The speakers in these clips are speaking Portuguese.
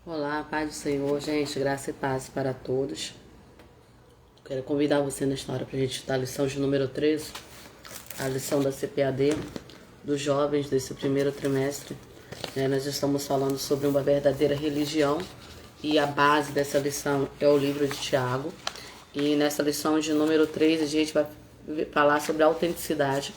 Olá, paz do Senhor, gente, graça e paz para todos. Quero convidar você nesta hora para a gente estudar a lição de número 13, a lição da CPAD, dos jovens desse primeiro trimestre. Nós estamos falando sobre uma verdadeira religião e a base dessa lição é o livro de Tiago. E nessa lição de número 3 a gente vai falar sobre a autenticidade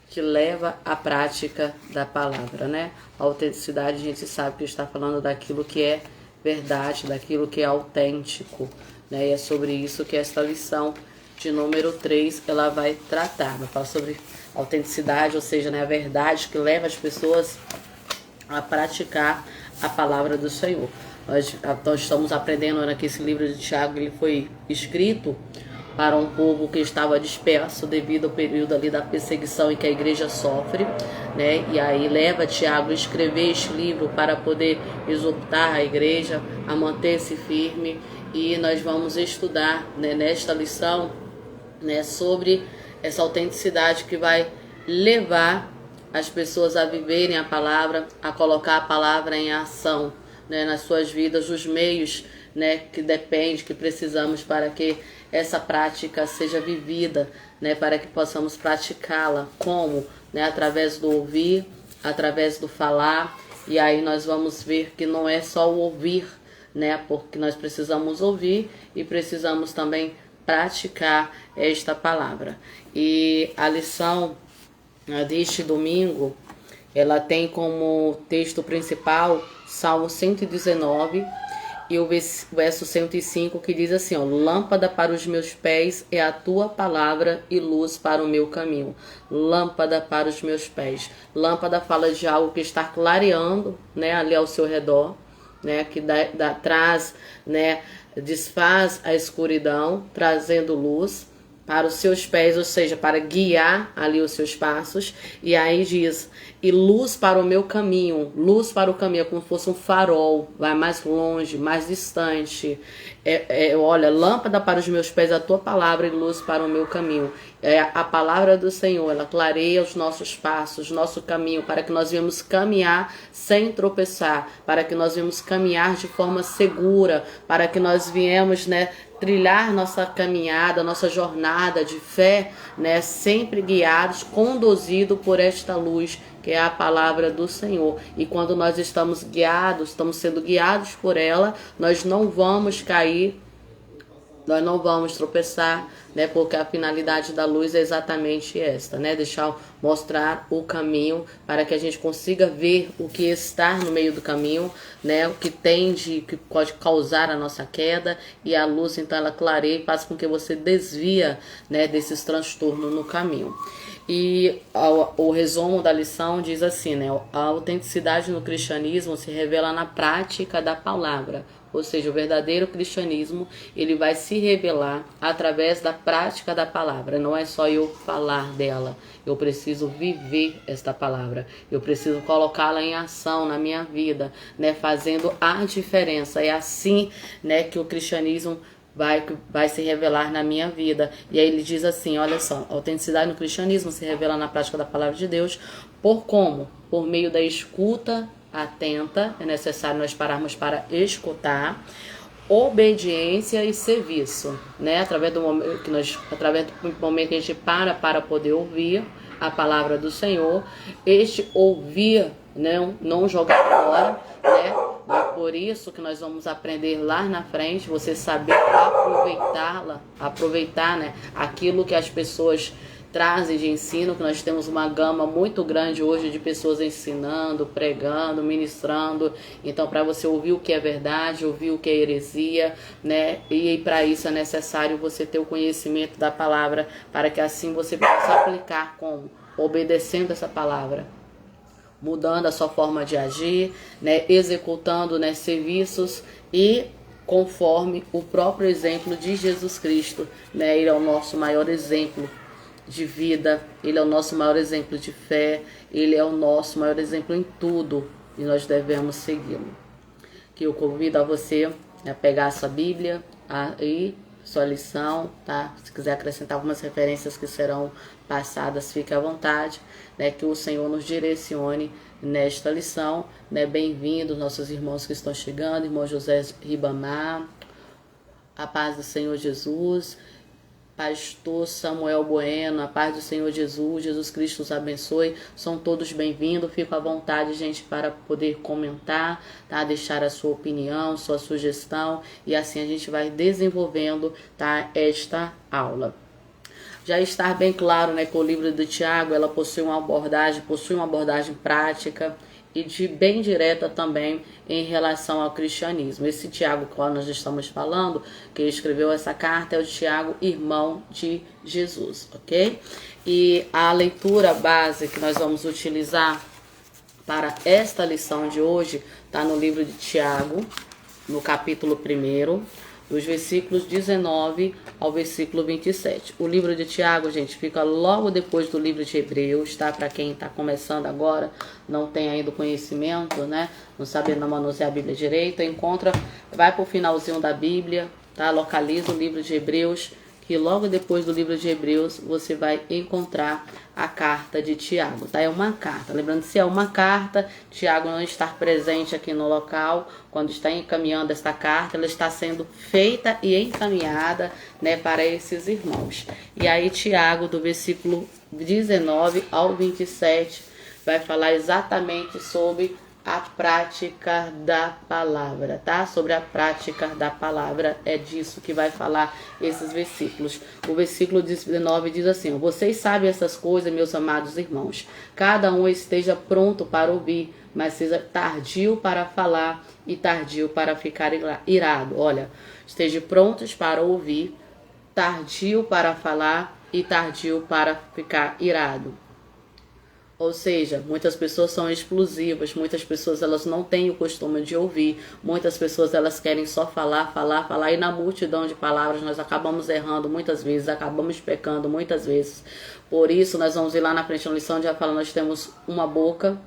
que leva à prática da palavra, né? A autenticidade, a gente sabe que está falando daquilo que é verdade, daquilo que é autêntico, né? E é sobre isso que esta lição de número 3 ela vai tratar. Vai falar sobre autenticidade, ou seja, né, a verdade que leva as pessoas a praticar a palavra do Senhor. Nós estamos aprendendo que esse livro de Tiago ele foi escrito para um povo que estava disperso devido ao período ali da perseguição em que a igreja sofre, né? E aí leva Tiago a escrever este livro para poder exortar a igreja a manter-se firme. E nós vamos estudar, né, nesta lição, né, sobre essa autenticidade que vai levar as pessoas a viverem a palavra, a colocar a palavra em ação, né, nas suas vidas, os meios, né, que depende, que precisamos para que essa prática seja vivida, né, para que possamos praticá-la. Como? Né, através do ouvir, através do falar. E aí nós vamos ver que não é só o ouvir, né, porque nós precisamos ouvir e precisamos também praticar esta palavra. E a lição deste domingo, ela tem como texto principal Salmo 119 e o verso 105, que diz assim, ó: lâmpada para os meus pés é a tua palavra e luz para o meu caminho. Lâmpada para os meus pés. Lâmpada fala de algo que está clareando, né, ali ao seu redor, né, que traz, né, desfaz a escuridão, trazendo luz para os seus pés, ou seja, para guiar ali os seus passos. E aí diz, e luz para o meu caminho. Luz para o caminho, é como se fosse um farol, vai mais longe, mais distante. Olha, lâmpada para os meus pés, a tua palavra, e luz para o meu caminho. É a palavra do Senhor, ela clareia os nossos passos, nosso caminho, para que nós venhamos caminhar sem tropeçar, para que nós venhamos caminhar de forma segura, para que nós viemos, né, trilhar nossa caminhada, nossa jornada de fé, né, sempre guiados, conduzido por esta luz, que é a palavra do Senhor. E quando nós estamos guiados, estamos sendo guiados por ela, nós não vamos cair, nós não vamos tropeçar, né? Porque a finalidade da luz é exatamente esta, né? Mostrar o caminho para que a gente consiga ver o que está no meio do caminho, né? O que que pode causar a nossa queda, e a luz então ela clareia e faz com que você desvia, né, desses transtornos no caminho. E o resumo da lição diz assim, né? A autenticidade no cristianismo se revela na prática da palavra. Ou seja, o verdadeiro cristianismo, ele vai se revelar através da prática da palavra. Não é só eu falar dela. Eu preciso viver esta palavra. Eu preciso colocá-la em ação na minha vida, né? Fazendo a diferença. É assim, né, que o cristianismo vai se revelar na minha vida. E aí ele diz assim, olha só, a autenticidade no cristianismo se revela na prática da palavra de Deus. Por como? Por meio da escuta atenta, é necessário nós pararmos para escutar, obediência e serviço, né? Através do momento que a gente para poder ouvir a palavra do Senhor, este ouvir, né, não jogar fora, né? Por isso que nós vamos aprender lá na frente, você saber aproveitar, né, aquilo que as pessoas trazem de ensino, que nós temos uma gama muito grande hoje de pessoas ensinando, pregando, ministrando. Então, para você ouvir o que é verdade, ouvir o que é heresia, né? E para isso é necessário você ter o conhecimento da palavra, para que assim você possa aplicar como? Obedecendo essa palavra, mudando a sua forma de agir, né? Executando, né, serviços e conforme o próprio exemplo de Jesus Cristo, né? Ele é o nosso maior exemplo de vida, ele é o nosso maior exemplo de fé, ele é o nosso maior exemplo em tudo e nós devemos segui-lo. Que eu convido a você a pegar a sua Bíblia e sua lição, tá? Se quiser acrescentar algumas referências que serão passadas, fique à vontade, né? Que o Senhor nos direcione nesta lição, né? Bem-vindos nossos irmãos que estão chegando, irmão José Ribamar, a paz do Senhor Jesus, pastor Samuel Bueno, a paz do Senhor Jesus, Jesus Cristo os abençoe, são todos bem-vindos, fico à vontade, gente, para poder comentar, tá? Deixar a sua opinião, sua sugestão, e assim a gente vai desenvolvendo, tá? Esta aula. Já está bem claro, né, que o livro de Tiago, ela possui uma abordagem prática e bem direta também em relação ao cristianismo. Esse Tiago que nós estamos falando, que escreveu essa carta, é o Tiago, irmão de Jesus, ok? E a leitura base que nós vamos utilizar para esta lição de hoje está no livro de Tiago, no capítulo 1, dos versículos 19 ao versículo 27. O livro de Tiago, gente, fica logo depois do livro de Hebreus, tá? Para quem está começando agora, não tem ainda o conhecimento, né? Não sabe manusear a Bíblia direito, vai para o finalzinho da Bíblia, tá? Localiza o livro de Hebreus, que logo depois do livro de Hebreus você vai encontrar a carta de Tiago, tá? É uma carta. Lembrando que se é uma carta, Tiago não está presente aqui no local, quando está encaminhando esta carta, ela está sendo feita e encaminhada, né, para esses irmãos. E aí Tiago, do versículo 19 ao 27, vai falar exatamente sobre a prática da palavra, tá? Sobre a prática da palavra, é disso que vai falar esses versículos. O versículo 19 diz assim: vocês sabem essas coisas, meus amados irmãos. Cada um esteja pronto para ouvir, mas seja tardio para falar e tardio para ficar irado. Olha, esteja prontos para ouvir, tardio para falar e tardio para ficar irado. Ou seja, muitas pessoas são explosivas, muitas pessoas elas não têm o costume de ouvir, muitas pessoas elas querem só falar, e na multidão de palavras nós acabamos errando muitas vezes, acabamos pecando muitas vezes. Por isso nós vamos ir lá na frente na lição, já fala, nós temos uma boca,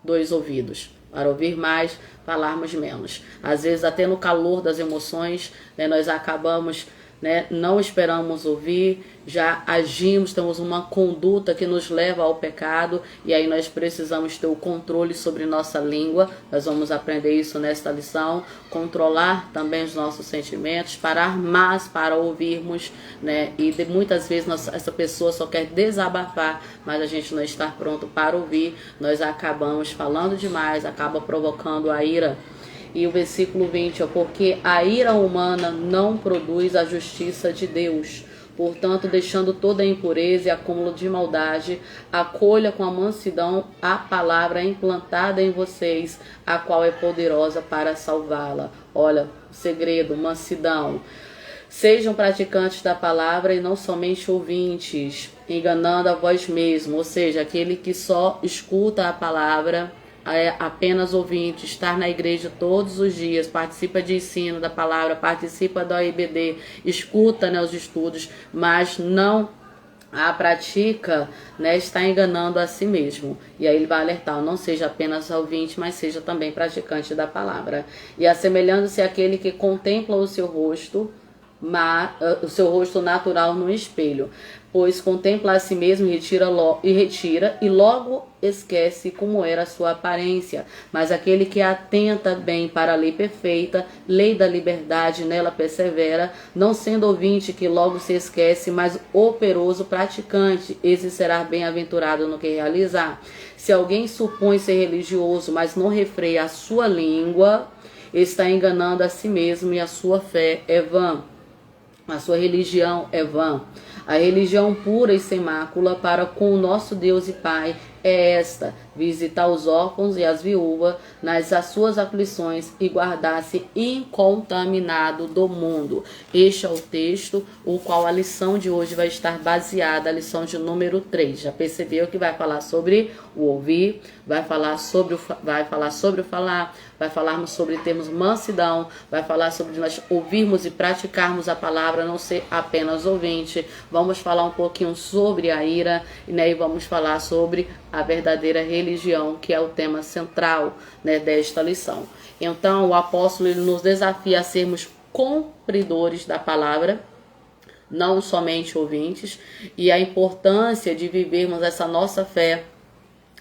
2 ouvidos, para ouvir mais, falarmos menos. Às vezes até no calor das emoções, né, nós acabamos, né, não esperamos ouvir, já agimos, temos uma conduta que nos leva ao pecado, e aí nós precisamos ter o controle sobre nossa língua. Nós vamos aprender isso nesta lição, controlar também os nossos sentimentos, parar mais para ouvirmos, né, e muitas vezes essa pessoa só quer desabafar, mas a gente não está pronto para ouvir, nós acabamos falando demais, acaba provocando a ira. E o versículo 20, porque a ira humana não produz a justiça de Deus. Portanto, deixando toda a impureza e acúmulo de maldade, acolha com a mansidão a palavra implantada em vocês, a qual é poderosa para salvá-la. Olha, segredo, mansidão. Sejam praticantes da palavra e não somente ouvintes, enganando a vós mesmos. Ou seja, aquele que só escuta a palavra, é apenas ouvinte, estar na igreja todos os dias, participa de ensino da palavra, participa da IBD, escuta, né, os estudos, mas não a pratica, né, está enganando a si mesmo. E aí ele vai alertar, não seja apenas ouvinte, mas seja também praticante da palavra. E assemelhando-se àquele que contempla o seu rosto natural no espelho, pois contempla a si mesmo e retira e logo esquece como era a sua aparência. Mas aquele que atenta bem para a lei perfeita, lei da liberdade, nela persevera, não sendo ouvinte que logo se esquece, mas operoso praticante, esse será bem-aventurado no que realizar. Se alguém supõe ser religioso, mas não refreia a sua língua, está enganando a si mesmo e a sua fé é vã. A sua religião é vã. A religião pura e sem mácula para com o nosso Deus e Pai é esta: visitar os órfãos e as viúvas nas suas aflições e guardar-se incontaminado do mundo. Este é o texto, o qual a lição de hoje vai estar baseada, a lição de número 3. Já percebeu que vai falar sobre o ouvir, vai falar sobre o falar, vai falarmos sobre termos mansidão, vai falar sobre nós ouvirmos e praticarmos a palavra, não ser apenas ouvinte. Vamos falar um pouquinho sobre a ira, né, e vamos falar sobre a verdadeira religião, que é o tema central, né, desta lição. Então, o apóstolo ele nos desafia a sermos cumpridores da palavra, não somente ouvintes, e a importância de vivermos essa nossa fé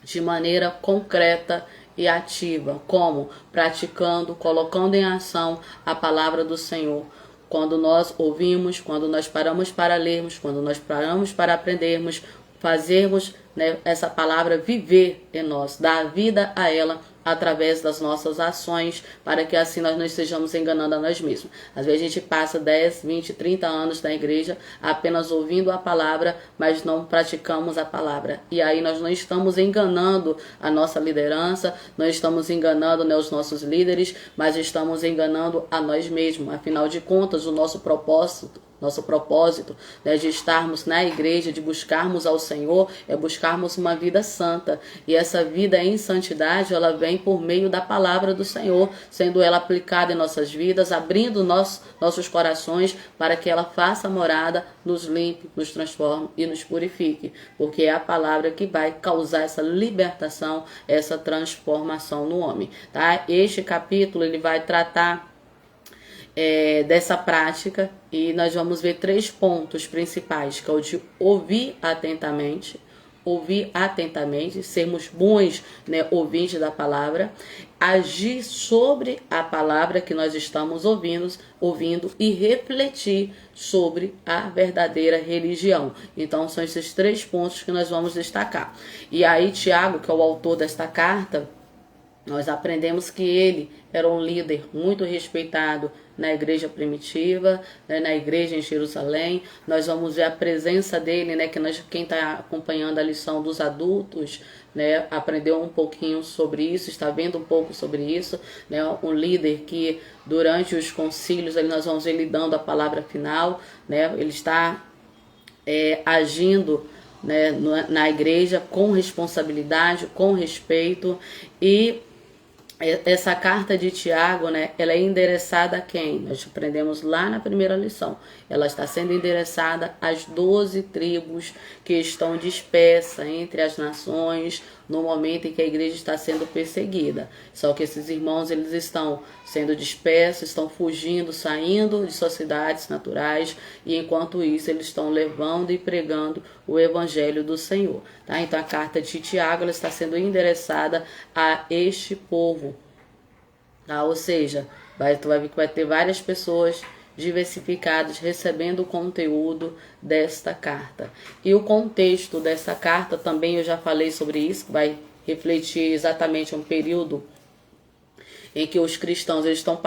de maneira concreta e ativa, como praticando, colocando em ação a palavra do Senhor. Quando nós ouvimos, quando nós paramos para lermos, quando nós paramos para aprendermos, fazermos, né, essa palavra viver em nós, dar vida a ela através das nossas ações, para que assim nós não estejamos enganando a nós mesmos. Às vezes a gente passa 10, 20, 30 anos na igreja apenas ouvindo a palavra, mas não praticamos a palavra. E aí nós não estamos enganando a nossa liderança, não estamos enganando, né, os nossos líderes, mas estamos enganando a nós mesmos. Afinal de contas, o nosso propósito, né, de estarmos na igreja, de buscarmos ao Senhor, é buscarmos uma vida santa. E essa vida em santidade, ela vem por meio da palavra do Senhor, sendo ela aplicada em nossas vidas, abrindo nossos corações para que ela faça morada, nos limpe, nos transforme e nos purifique. Porque é a palavra que vai causar essa libertação, essa transformação no homem. Tá? Este capítulo ele vai tratar dessa prática, e nós vamos ver 3 pontos principais, que é o de ouvir atentamente, sermos bons, né, ouvintes da palavra, agir sobre a palavra que nós estamos ouvindo e refletir sobre a verdadeira religião. Então são esses 3 pontos que nós vamos destacar. E aí Tiago, que é o autor desta carta, nós aprendemos que ele era um líder muito respeitado na igreja primitiva, né, na igreja em Jerusalém. Nós vamos ver a presença dele, né, quem está acompanhando a lição dos adultos, né, aprendeu um pouquinho sobre isso, está vendo um pouco sobre isso, né, um líder que durante os concílios ali nós vamos ver ele dando a palavra final, né, ele está agindo, né, na igreja com responsabilidade, com respeito. E essa carta de Tiago, né, ela é endereçada a quem? Nós aprendemos lá na primeira lição. Ela está sendo endereçada às 12 tribos que estão dispersas entre as nações no momento em que a igreja está sendo perseguida. Só que esses irmãos, eles estão sendo dispersos, estão fugindo, saindo de suas cidades naturais, e enquanto isso eles estão levando e pregando o evangelho do Senhor. Tá? Então a carta de Tiago ela está sendo endereçada a este povo. Tá? Ou seja, tu vai ver que vai ter várias pessoas diversificadas recebendo o conteúdo desta carta. E o contexto dessa carta também eu já falei sobre isso, que vai refletir exatamente um período em que os cristãos eles estão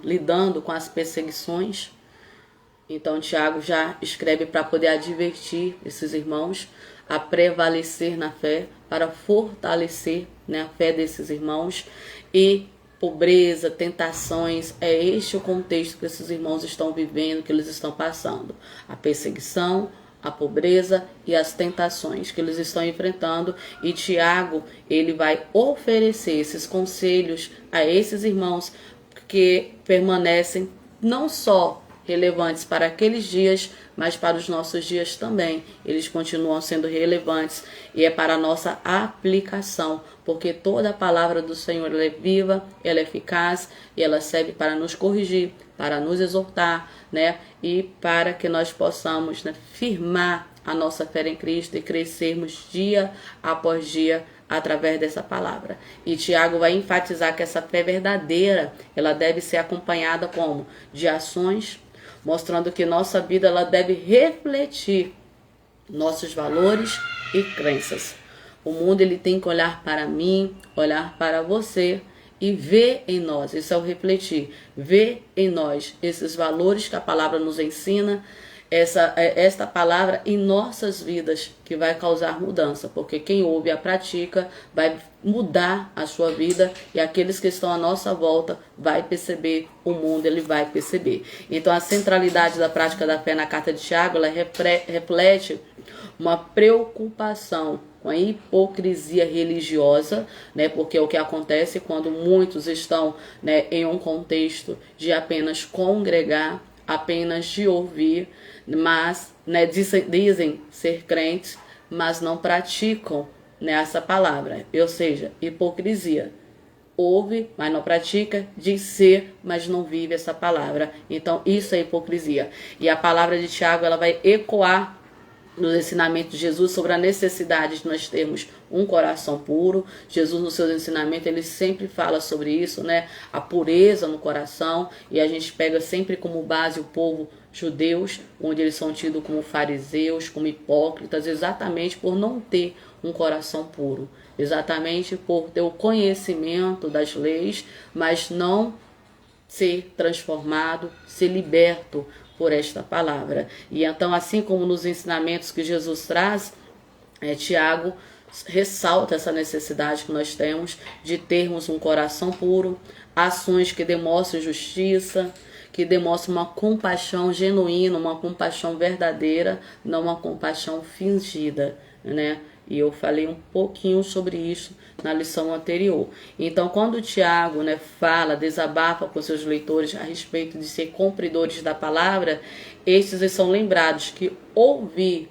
lidando com as perseguições. Então Tiago já escreve para poder advertir esses irmãos a prevalecer na fé, para fortalecer, né, a fé desses irmãos. E pobreza, tentações, é este o contexto que esses irmãos estão vivendo, que eles estão passando. A perseguição, a pobreza e as tentações que eles estão enfrentando. E Tiago, ele vai oferecer esses conselhos a esses irmãos que permanecem não só relevantes para aqueles dias, mas para os nossos dias também. Eles continuam sendo relevantes, e é para a nossa aplicação, porque toda a palavra do Senhor ela é viva, ela é eficaz, e ela serve para nos corrigir, para nos exortar, né? E para que nós possamos, né, firmar a nossa fé em Cristo e crescermos dia após dia através dessa palavra. E Tiago vai enfatizar que essa fé verdadeira, ela deve ser acompanhada como? De ações, mostrando que nossa vida ela deve refletir nossos valores e crenças. O mundo ele tem que olhar para mim, olhar para você e ver em nós, isso é o refletir, ver em nós esses valores que a palavra nos ensina, esta palavra em nossas vidas, que vai causar mudança, porque quem ouve e a pratica vai mudar a sua vida, e aqueles que estão à nossa volta vai perceber, o mundo ele vai perceber. Então a centralidade da prática da fé na carta de Tiago, ela reflete uma preocupação com a hipocrisia religiosa, né? Porque é o que acontece quando muitos estão, né, em um contexto de apenas congregar, apenas de ouvir, mas, né, dizem ser crentes, mas não praticam, né, essa palavra. Ou seja, hipocrisia. Ouve, mas não pratica, diz ser, mas não vive essa palavra. Então, isso é hipocrisia. E a palavra de Tiago ela vai ecoar nos ensinamentos de Jesus sobre a necessidade de nós termos um coração puro. Jesus, nos seus ensinamentos, ele sempre fala sobre isso, né? A pureza no coração. E a gente pega sempre como base o povo judeus, onde eles são tidos como fariseus, como hipócritas, exatamente por não ter um coração puro. Exatamente por ter o conhecimento das leis, mas não ser transformado, ser liberto por esta palavra. E então, assim como nos ensinamentos que Jesus traz, Tiago ressalta essa necessidade que nós temos de termos um coração puro, ações que demonstrem justiça, que demonstrem uma compaixão genuína, uma compaixão verdadeira, não uma compaixão fingida, né? E eu falei um pouquinho sobre isso na lição anterior. Então, quando o Tiago, né, fala, desabafa com seus leitores a respeito de ser cumpridores da palavra, estes são lembrados que ouvir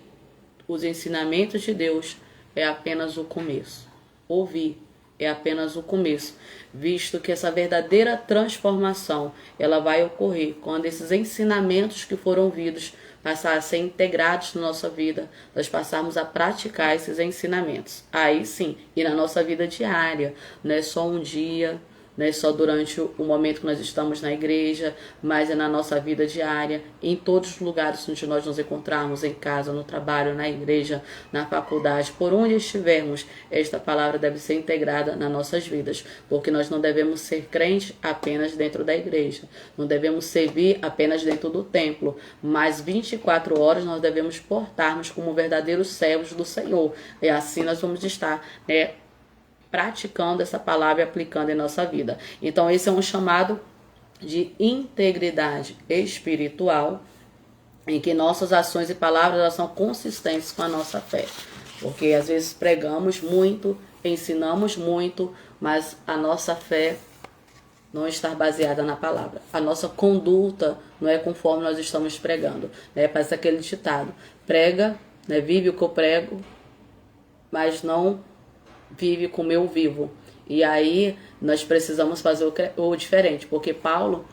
os ensinamentos de Deus é apenas o começo. Ouvir é apenas o começo, visto que essa verdadeira transformação ela vai ocorrer quando esses ensinamentos que foram ouvidos passar a ser integrados na nossa vida, nós passarmos a praticar esses ensinamentos. Aí sim, e na nossa vida diária, não é só um dia, não é só durante o momento que nós estamos na igreja, mas é na nossa vida diária, em todos os lugares onde nós nos encontrarmos, em casa, no trabalho, na igreja, na faculdade, por onde estivermos, esta palavra deve ser integrada nas nossas vidas, porque nós não devemos ser crentes apenas dentro da igreja, não devemos servir apenas dentro do templo, mas 24 horas nós devemos portarmos como verdadeiros servos do Senhor, e assim nós vamos estar, né, praticando essa palavra e aplicando em nossa vida. Então esse é um chamado de integridade espiritual, em que nossas ações e palavras elas são consistentes com a nossa fé. Porque às vezes pregamos muito, ensinamos muito, mas a nossa fé não está baseada na palavra. A nossa conduta não é conforme nós estamos pregando, né? Parece aquele ditado: prega, né, vive o que eu prego, mas não vive como eu vivo. E aí nós precisamos fazer o diferente, porque Paulo,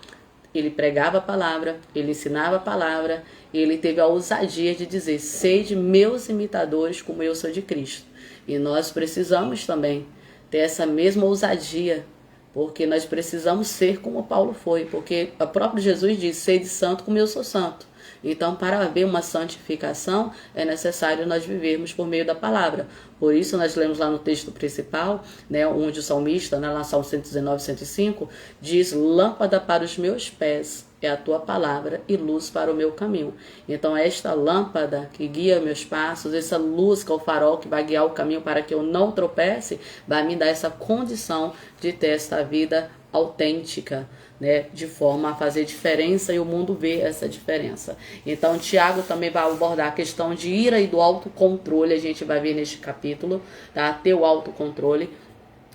ele pregava a palavra, ele ensinava a palavra, e ele teve a ousadia de dizer: sede meus imitadores como eu sou de Cristo. E nós precisamos também ter essa mesma ousadia, porque nós precisamos ser como Paulo foi, porque o próprio Jesus disse: sede santo como eu sou santo. Então, para haver uma santificação, é necessário nós vivermos por meio da palavra. Por isso, nós lemos lá no texto principal, né, onde o salmista, na Salmo 119, 105, diz: lâmpada para os meus pés é a tua palavra e luz para o meu caminho. Então, esta lâmpada que guia meus passos, essa luz que é o farol que vai guiar o caminho para que eu não tropece, vai me dar essa condição de ter esta vida autêntica, né, de forma a fazer diferença e o mundo ver essa diferença. Então, Tiago também vai abordar a questão de ira e do autocontrole, a gente vai ver neste capítulo, tá? Ter o autocontrole.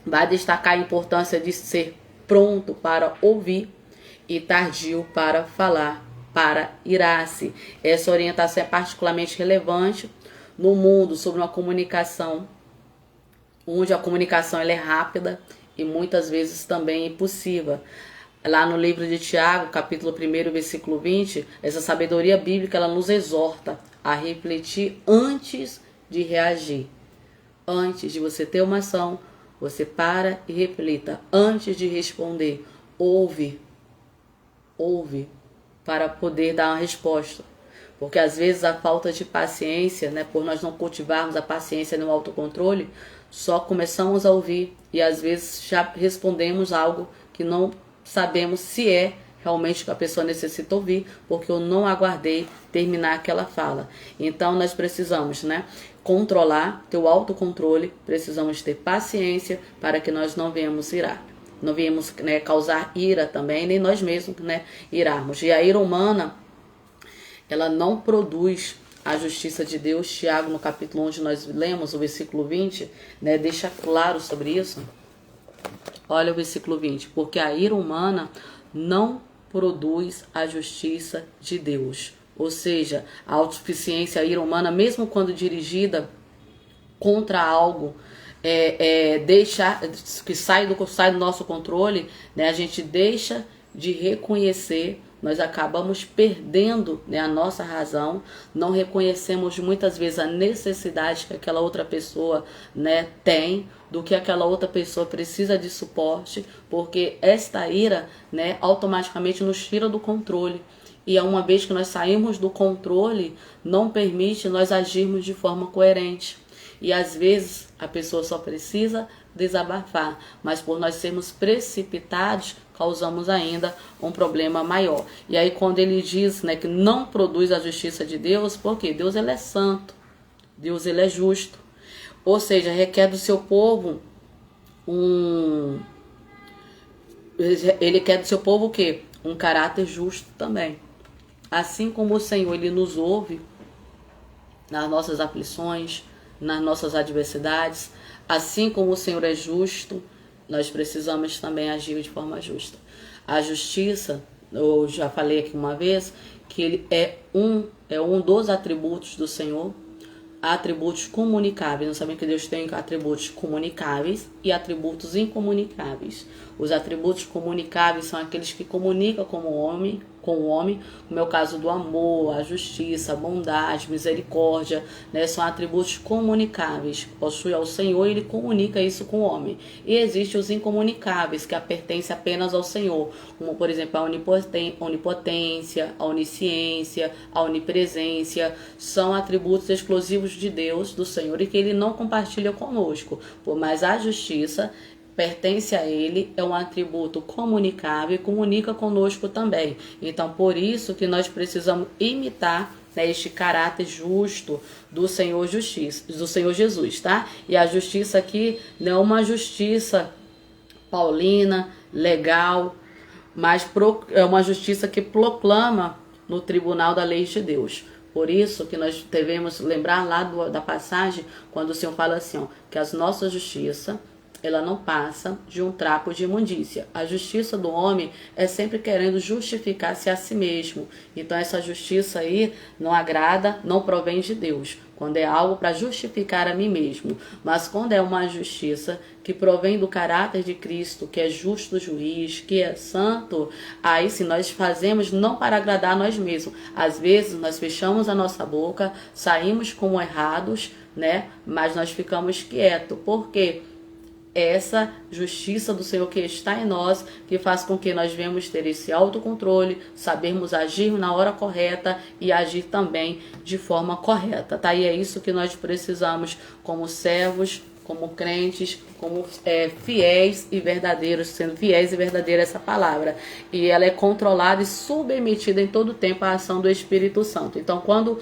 Vai destacar a importância de ser pronto para ouvir e tardio para falar, para irar-se. Essa orientação é particularmente relevante no mundo sobre uma comunicação, onde a comunicação ela é rápida e muitas vezes também impulsiva. Lá no livro de Tiago, capítulo 1, versículo 20, essa sabedoria bíblica ela nos exorta a refletir antes de reagir. Antes de você ter uma ação, você para e reflita. Antes de responder, ouve para poder dar uma resposta. Porque às vezes a falta de paciência, né, por nós não cultivarmos a paciência no autocontrole, só começamos a ouvir e às vezes já respondemos algo que não sabemos se é realmente que a pessoa necessita ouvir, porque eu não aguardei terminar aquela fala. Então nós precisamos, né, controlar, ter o autocontrole, precisamos ter paciência para que nós não venhamos irar. Não venhamos, né, causar ira também, nem nós mesmos, né, irarmos. E a ira humana, ela não produz a justiça de Deus. Tiago, no capítulo onde nós lemos, o versículo 20, né, deixa claro sobre isso. Olha o versículo 20. Porque a ira humana não produz a justiça de Deus. Ou seja, a autossuficiência, a ira humana, mesmo quando dirigida contra algo, deixar que sai do nosso controle, né, a gente deixa de reconhecer nós acabamos perdendo, né, a nossa razão, não reconhecemos muitas vezes a necessidade que aquela outra pessoa, né, tem, do que aquela outra pessoa precisa de suporte, porque esta ira, né, automaticamente nos tira do controle. E uma vez que nós saímos do controle, não permite nós agirmos de forma coerente. E às vezes a pessoa só precisa desabafar, mas por nós sermos precipitados, causamos ainda um problema maior. E aí quando ele diz, né, que não produz a justiça de Deus, porque Deus ele é santo, Deus ele é justo. Ou seja, requer do seu povo ele quer do seu povo o quê? Um caráter justo também. Assim como o Senhor ele nos ouve nas nossas aflições, nas nossas adversidades, assim como o Senhor é justo, nós precisamos também agir de forma justa. A justiça, eu já falei aqui uma vez, que ele é um dos atributos do Senhor, atributos comunicáveis. Nós sabemos que Deus tem atributos comunicáveis e atributos incomunicáveis. Os atributos comunicáveis são aqueles que comunicam com o homem, como é o caso do amor, a justiça, a bondade, misericórdia, né? São atributos comunicáveis. Possui ao Senhor e ele comunica isso com o homem. E existem os incomunicáveis, que pertencem apenas ao Senhor, como por exemplo a onipotência, a onisciência, a onipresença. São atributos exclusivos de Deus, do Senhor, e que ele não compartilha conosco. Mas a justiça pertence a ele, é um atributo comunicável e comunica conosco também. Então, por isso que nós precisamos imitar, né, este caráter justo do Senhor Jesus, tá? E a justiça aqui não é uma justiça paulina, legal, mas é uma justiça que proclama no tribunal da lei de Deus. Por isso que nós devemos lembrar lá da passagem, quando o Senhor fala assim, ó, que a nossa justiça ela não passa de um trapo de imundícia. A justiça do homem é sempre querendo justificar-se a si mesmo. Então essa justiça aí não agrada, não provém de Deus. Quando é algo para justificar a mim mesmo. Mas quando é uma justiça que provém do caráter de Cristo, que é justo juiz, que é santo, aí sim nós fazemos não para agradar a nós mesmos. Às vezes nós fechamos a nossa boca, saímos como errados, né? Mas nós ficamos quietos. Por quê? Essa justiça do Senhor que está em nós, que faz com que nós venhamos ter esse autocontrole, sabermos agir na hora correta e agir também de forma correta, tá? E é isso que nós precisamos como servos, como crentes, como fiéis e verdadeiros, sendo fiéis e verdadeira essa palavra. E ela é controlada e submetida em todo o tempo à ação do Espírito Santo. Então, quando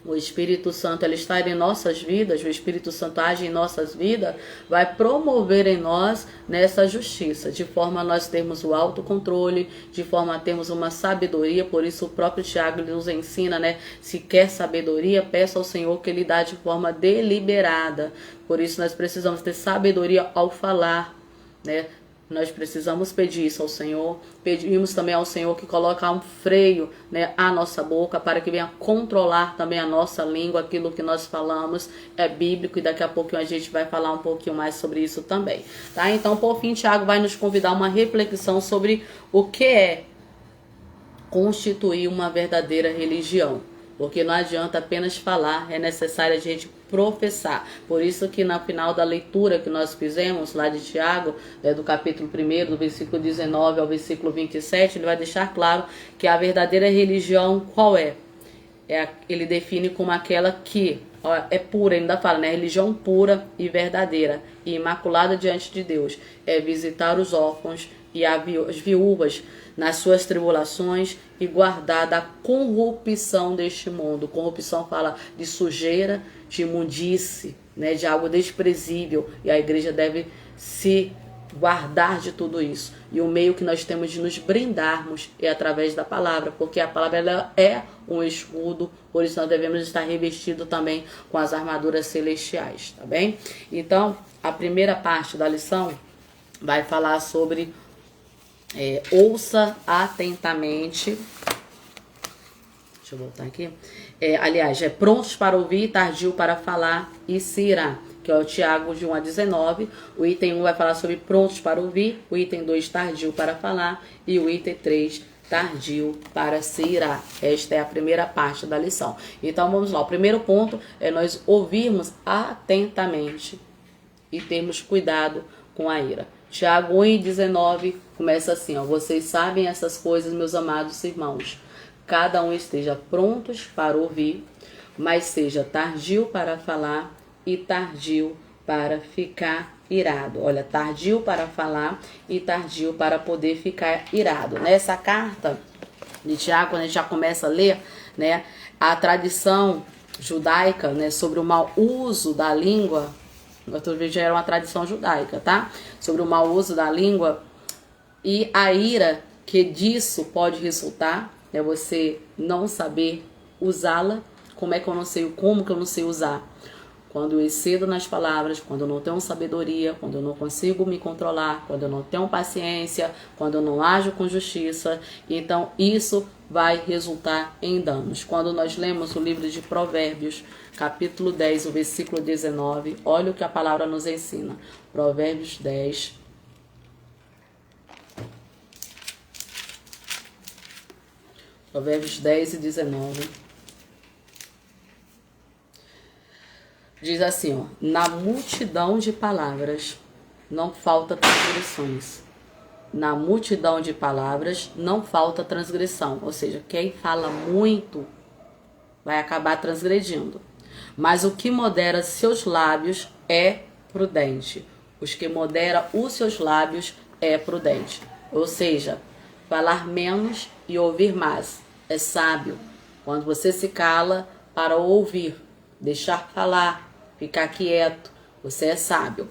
o Espírito Santo ele está em nossas vidas, o Espírito Santo age em nossas vidas, vai promover em nós nessa justiça, de forma a nós termos o autocontrole, de forma a termos uma sabedoria. Por isso o próprio Tiago nos ensina, né? Se quer sabedoria, peça ao Senhor que ele dá de forma deliberada. Por isso nós precisamos ter sabedoria ao falar, né? Nós precisamos pedir isso ao Senhor. Pedimos também ao Senhor que coloque um freio, né, à nossa boca, para que venha controlar também a nossa língua, aquilo que nós falamos é bíblico, e daqui a pouquinho a gente vai falar um pouquinho mais sobre isso também, tá? Então, por fim, Tiago vai nos convidar a uma reflexão sobre o que é constituir uma verdadeira religião. Porque não adianta apenas falar, é necessário a gente professar. Por isso que no final da leitura que nós fizemos lá de Tiago, do capítulo 1, do versículo 19 ao versículo 27, ele vai deixar claro que a verdadeira religião qual é? Ele define como aquela que é pura, ele ainda fala, né? Religião pura e verdadeira e imaculada diante de Deus. É visitar os órfãos e as viúvas nas suas tribulações e guardar da corrupção deste mundo. Corrupção fala de sujeira, de imundície, né, de algo desprezível. E a igreja deve se guardar de tudo isso. E o meio que nós temos de nos brindarmos é através da palavra, porque a palavra ela é um escudo, por isso nós devemos estar revestidos também com as armaduras celestiais, tá bem? Então, a primeira parte da lição vai falar sobre ouça atentamente. Deixa eu voltar aqui. Aliás, prontos para ouvir, tardio para falar e se irá, que é o Tiago de 1 a 19. O item 1 vai falar sobre prontos para ouvir, o item 2 tardio para falar e o item 3 tardio para se irar. Esta é a primeira parte da lição. Então vamos lá. O primeiro ponto é nós ouvirmos atentamente e termos cuidado com a ira. Tiago 1,19 começa assim, ó: vocês sabem essas coisas, meus amados irmãos. Cada um esteja prontos para ouvir, mas seja tardio para falar e tardio para ficar irado. Olha, tardio para falar e tardio para poder ficar irado. Nessa carta de Tiago, quando a gente já começa a ler, né, a tradição judaica, né, sobre o mau uso da língua, já era uma tradição judaica, tá? Sobre o mau uso da língua e a ira que disso pode resultar, é você não saber usá-la. Como é que eu não sei, como que eu não sei usar? Quando eu excedo nas palavras, quando eu não tenho sabedoria, quando eu não consigo me controlar, quando eu não tenho paciência, quando eu não ajo com justiça, então isso vai resultar em danos. Quando nós lemos o livro de Provérbios, capítulo 10, o versículo 19, olha o que a palavra nos ensina. Provérbios 10. Provérbios 10 e 19. Diz assim, ó: na multidão de palavras não falta transgressões. Na multidão de palavras não falta transgressão. Ou seja, quem fala muito vai acabar transgredindo. Mas o que modera seus lábios é prudente. Os que moderam os seus lábios é prudente. Ou seja, falar menos e ouvir mais é sábio. Quando você se cala para ouvir, deixar falar, ficar quieto, você é sábio.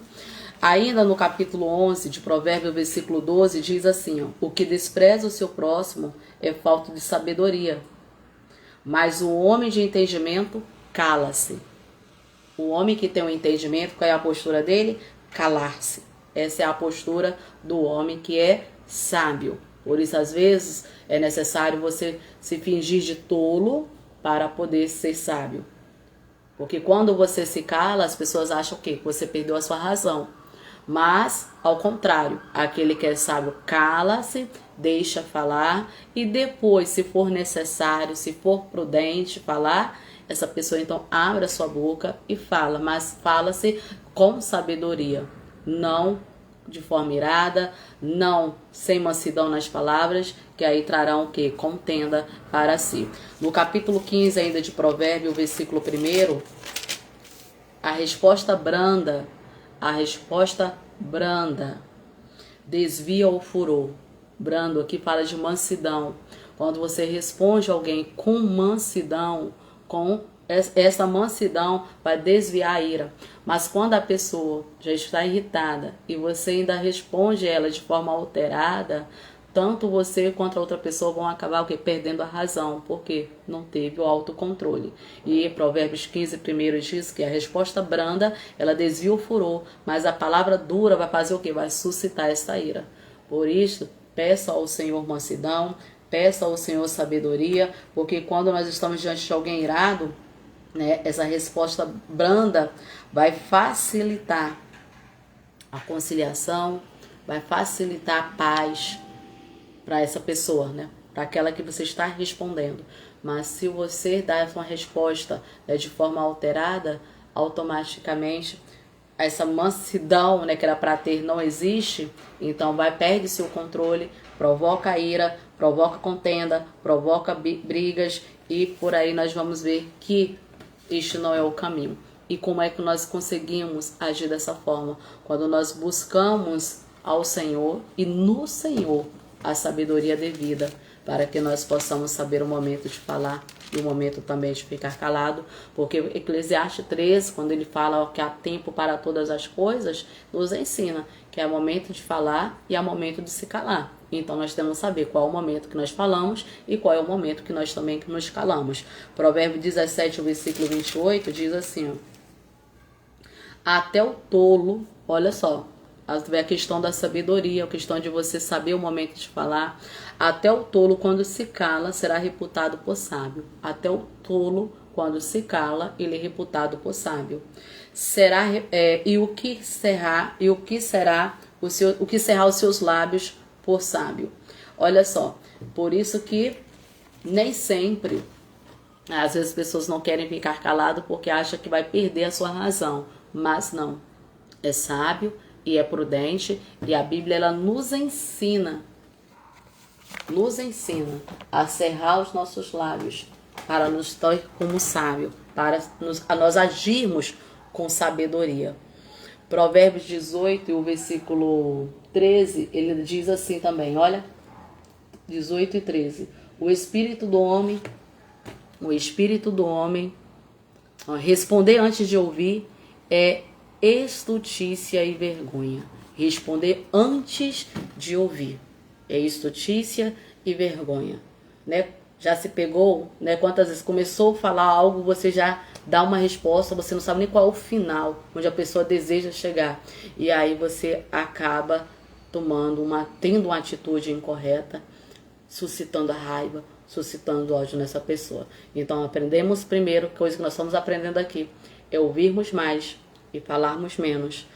Ainda no capítulo 11 de Provérbios, versículo 12, diz assim, ó: o que despreza o seu próximo é falta de sabedoria, mas o homem de entendimento cala-se. O homem que tem um entendimento, qual é a postura dele? Calar-se. Essa é a postura do homem que é sábio. Por isso, às vezes, é necessário você se fingir de tolo para poder ser sábio. Porque quando você se cala, as pessoas acham o quê? Que você perdeu a sua razão. Mas, ao contrário, aquele que é sábio cala-se, deixa falar e depois, se for necessário, se for prudente falar, essa pessoa então abre a sua boca e fala, mas fala-se com sabedoria, não de forma irada, não sem mansidão nas palavras, que aí trarão o quê? Contenda para si. No capítulo 15 ainda de Provérbios, versículo 1, a resposta branda desvia o furor. Brando aqui fala de mansidão. Quando você responde a alguém com mansidão, com essa mansidão vai desviar a ira. Mas quando a pessoa já está irritada e você ainda responde ela de forma alterada, tanto você quanto a outra pessoa vão acabar perdendo a razão, porque não teve o autocontrole. E Provérbios 15, primeiro diz que a resposta branda, ela desvia o furor, mas a palavra dura vai fazer o quê? Vai suscitar essa ira. Por isso, peça ao Senhor mansidão, peça ao Senhor sabedoria, porque quando nós estamos diante de alguém irado, né, essa resposta branda vai facilitar a conciliação, vai facilitar a paz para essa pessoa, né, para aquela que você está respondendo. Mas se você dá uma resposta, né, de forma alterada, automaticamente essa mansidão, né, que era para ter não existe, então perde seu controle, provoca ira, provoca contenda, provoca brigas e por aí nós vamos ver que este não é o caminho. E como é que nós conseguimos agir dessa forma? Quando nós buscamos ao Senhor e no Senhor a sabedoria devida, para que nós possamos saber o momento de falar e o momento também de ficar calado, porque Eclesiastes 13, quando ele fala que há tempo para todas as coisas, nos ensina que é momento de falar e é momento de se calar. Então nós temos que saber qual é o momento que nós falamos e qual é o momento que nós também nos calamos. Provérbio 17, versículo 28, diz assim, ó: até o tolo, olha só, a questão da sabedoria, a questão de você saber o momento de falar. Até o tolo, quando se cala, será reputado por sábio. Até o tolo, quando se cala, ele é reputado por sábio. O que cerrar os seus lábios por sábio? Olha só, por isso que nem sempre, às vezes as pessoas não querem ficar calado porque acham que vai perder a sua razão, mas não. É sábio e é prudente, e a Bíblia ela nos ensina a cerrar os nossos lábios para nos ter como sábio, para nós agirmos com sabedoria. Provérbios 18 e o versículo 13, ele diz assim também, olha, 18 e 13. O espírito do homem, responder antes de ouvir é estutícia e vergonha. Responder antes de ouvir é estutícia e vergonha, né? Já se pegou, né? Quantas vezes começou a falar algo, você já dá uma resposta, você não sabe nem qual é o final, onde a pessoa deseja chegar. E aí você acaba tendo uma atitude incorreta, suscitando a raiva, suscitando ódio nessa pessoa. Então aprendemos primeiro, coisa que nós estamos aprendendo aqui, é ouvirmos mais e falarmos menos.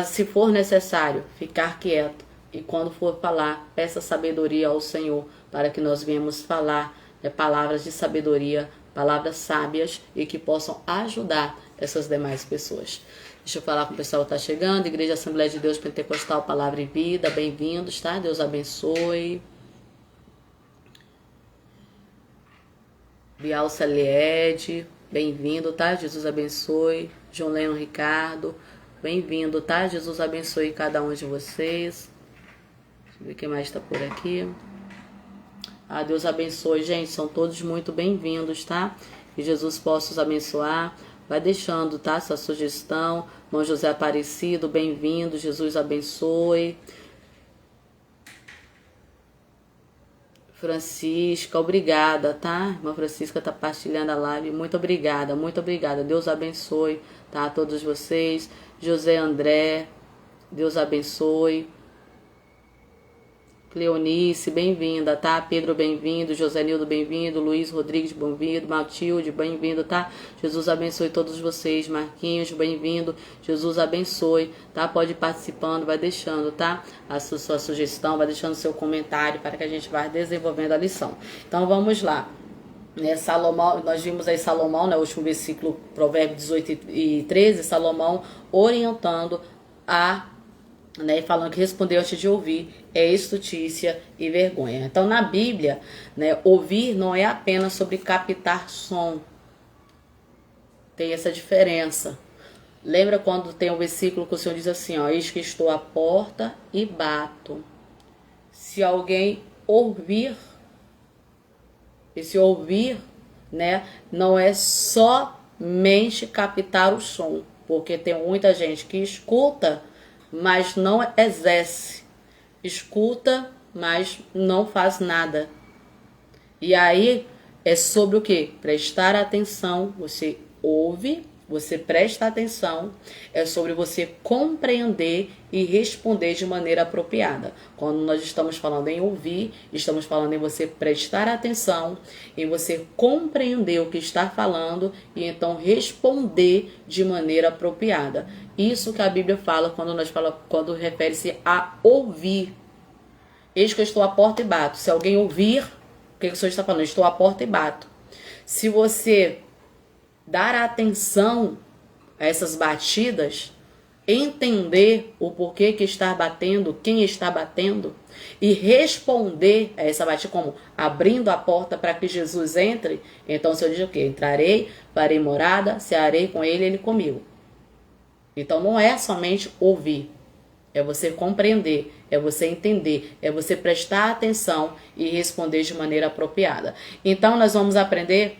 Se for necessário, ficar quieto. E quando for falar, peça sabedoria ao Senhor, para que nós venhamos falar palavras de sabedoria, palavras sábias e que possam ajudar essas demais pessoas. Deixa eu falar com o pessoal que está chegando. Igreja Assembleia de Deus Pentecostal, Palavra e Vida, bem-vindos, tá? Deus abençoe. Bialça Lied, bem-vindo, tá? Jesus abençoe. João Leão Ricardo, bem-vindo, tá? Jesus abençoe cada um de vocês. Deixa eu ver quem mais está por aqui. Deus abençoe, gente. São todos muito bem-vindos, tá? Que Jesus possa os abençoar. Vai deixando, tá? Sua sugestão. Irmão José Aparecido, bem-vindo. Jesus abençoe. Francisca, obrigada, tá? Irmã Francisca tá partilhando a live. Muito obrigada, muito obrigada. Deus abençoe, tá? A todos vocês. José André, Deus abençoe. Cleonice, bem-vinda, tá? Pedro, bem-vindo. José Nildo, bem-vindo. Luiz Rodrigues, bem-vindo. Matilde, bem-vindo, tá? Jesus abençoe todos vocês. Marquinhos, bem-vindo. Jesus abençoe, tá? Pode ir participando, vai deixando, tá? A sua sugestão, vai deixando seu comentário para que a gente vá desenvolvendo a lição. Então, vamos lá. Salomão, nós vimos aí Salomão, né? O último versículo, Provérbios 18 e 13, Salomão orientando né, falando que responder antes de ouvir é estutícia e vergonha. Então, na Bíblia, né, ouvir não é apenas sobre captar som. Tem essa diferença. Lembra quando tem um versículo que o Senhor diz assim, ó, eis que estou à porta e bato. Se alguém ouvir, esse ouvir, né, não é somente captar o som, porque tem muita gente que escuta, mas não exerce. Escuta, mas não faz nada. E aí é sobre o quê? Prestar atenção. Você ouve, você presta atenção. É sobre você compreender e responder de maneira apropriada. Quando nós estamos falando em ouvir, estamos falando em você prestar atenção, em você compreender o que está falando e então responder de maneira apropriada. Isso que a Bíblia fala quando refere-se a ouvir. Eis que eu estou à porta e bato. Se alguém ouvir, o que o Senhor está falando? Eu estou à porta e bato. Se você dar atenção a essas batidas, entender o porquê que está batendo, quem está batendo, e responder a essa batida como abrindo a porta para que Jesus entre, então o Senhor diz o quê? Entrarei, farei morada, cearei com ele, ele comigo. Então não é somente ouvir, é você compreender, é você entender, é você prestar atenção e responder de maneira apropriada. Então nós vamos aprender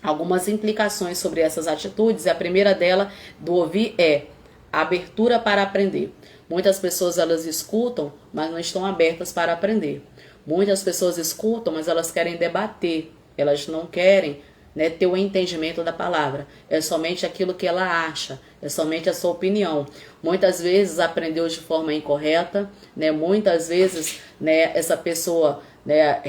algumas implicações sobre essas atitudes. E a primeira dela, do ouvir, é a abertura para aprender. Muitas pessoas elas escutam, mas não estão abertas para aprender. Muitas pessoas escutam, mas elas querem debater, elas não querem, né, ter o entendimento da palavra. É somente aquilo que ela acha, é somente a sua opinião. Muitas vezes aprendeu de forma incorreta, né? Muitas vezes, né, essa pessoa, né,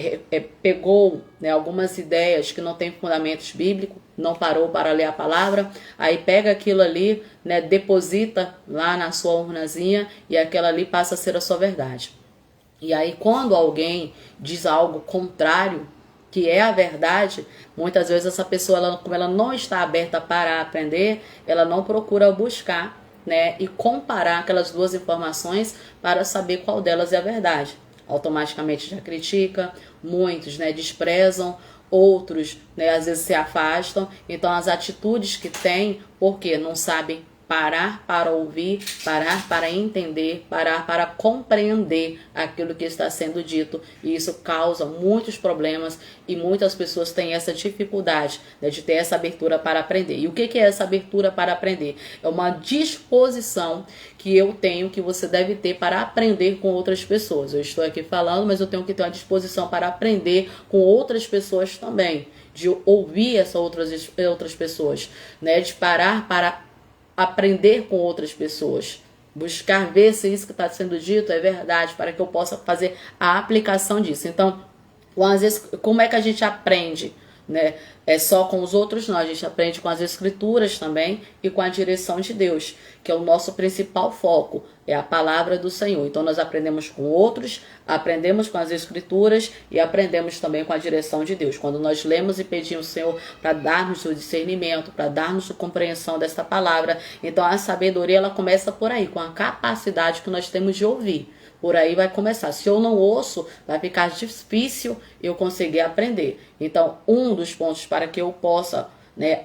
pegou, né, algumas ideias que não têm fundamentos bíblicos, não parou para ler a palavra, aí pega aquilo ali, né, deposita lá na sua urnazinha e aquela ali passa a ser a sua verdade. E aí, quando alguém diz algo contrário, que é a verdade, muitas vezes essa pessoa, como ela não está aberta para aprender, ela não procura buscar, né, e comparar aquelas duas informações para saber qual delas é a verdade. Automaticamente já critica, muitos, né, desprezam, outros, né, às vezes se afastam. Então, as atitudes que têm, porque não sabem parar para ouvir, parar para entender, parar para compreender aquilo que está sendo dito. E isso causa muitos problemas e muitas pessoas têm essa dificuldade, né, de ter essa abertura para aprender. E o que é essa abertura para aprender? É uma disposição que eu tenho, que você deve ter para aprender com outras pessoas. Eu estou aqui falando, mas eu tenho que ter uma disposição para aprender com outras pessoas também, de ouvir essas outras pessoas, né, de parar para aprender com outras pessoas, buscar ver se isso que está sendo dito é verdade, para que eu possa fazer a aplicação disso. Então, às vezes, como é que a gente aprende? Né? É só com os outros? Não, a gente aprende com as escrituras também e com a direção de Deus, que é o nosso principal foco, é a palavra do Senhor. Então nós aprendemos com outros, aprendemos com as escrituras e aprendemos também com a direção de Deus. Quando nós lemos e pedimos ao Senhor para dar-nos o discernimento, para dar-nos a compreensão desta palavra, então a sabedoria ela começa por aí, com a capacidade que nós temos de ouvir. Por aí vai começar. Se eu não ouço, vai ficar difícil eu conseguir aprender. Então, um dos pontos para que eu possa, né,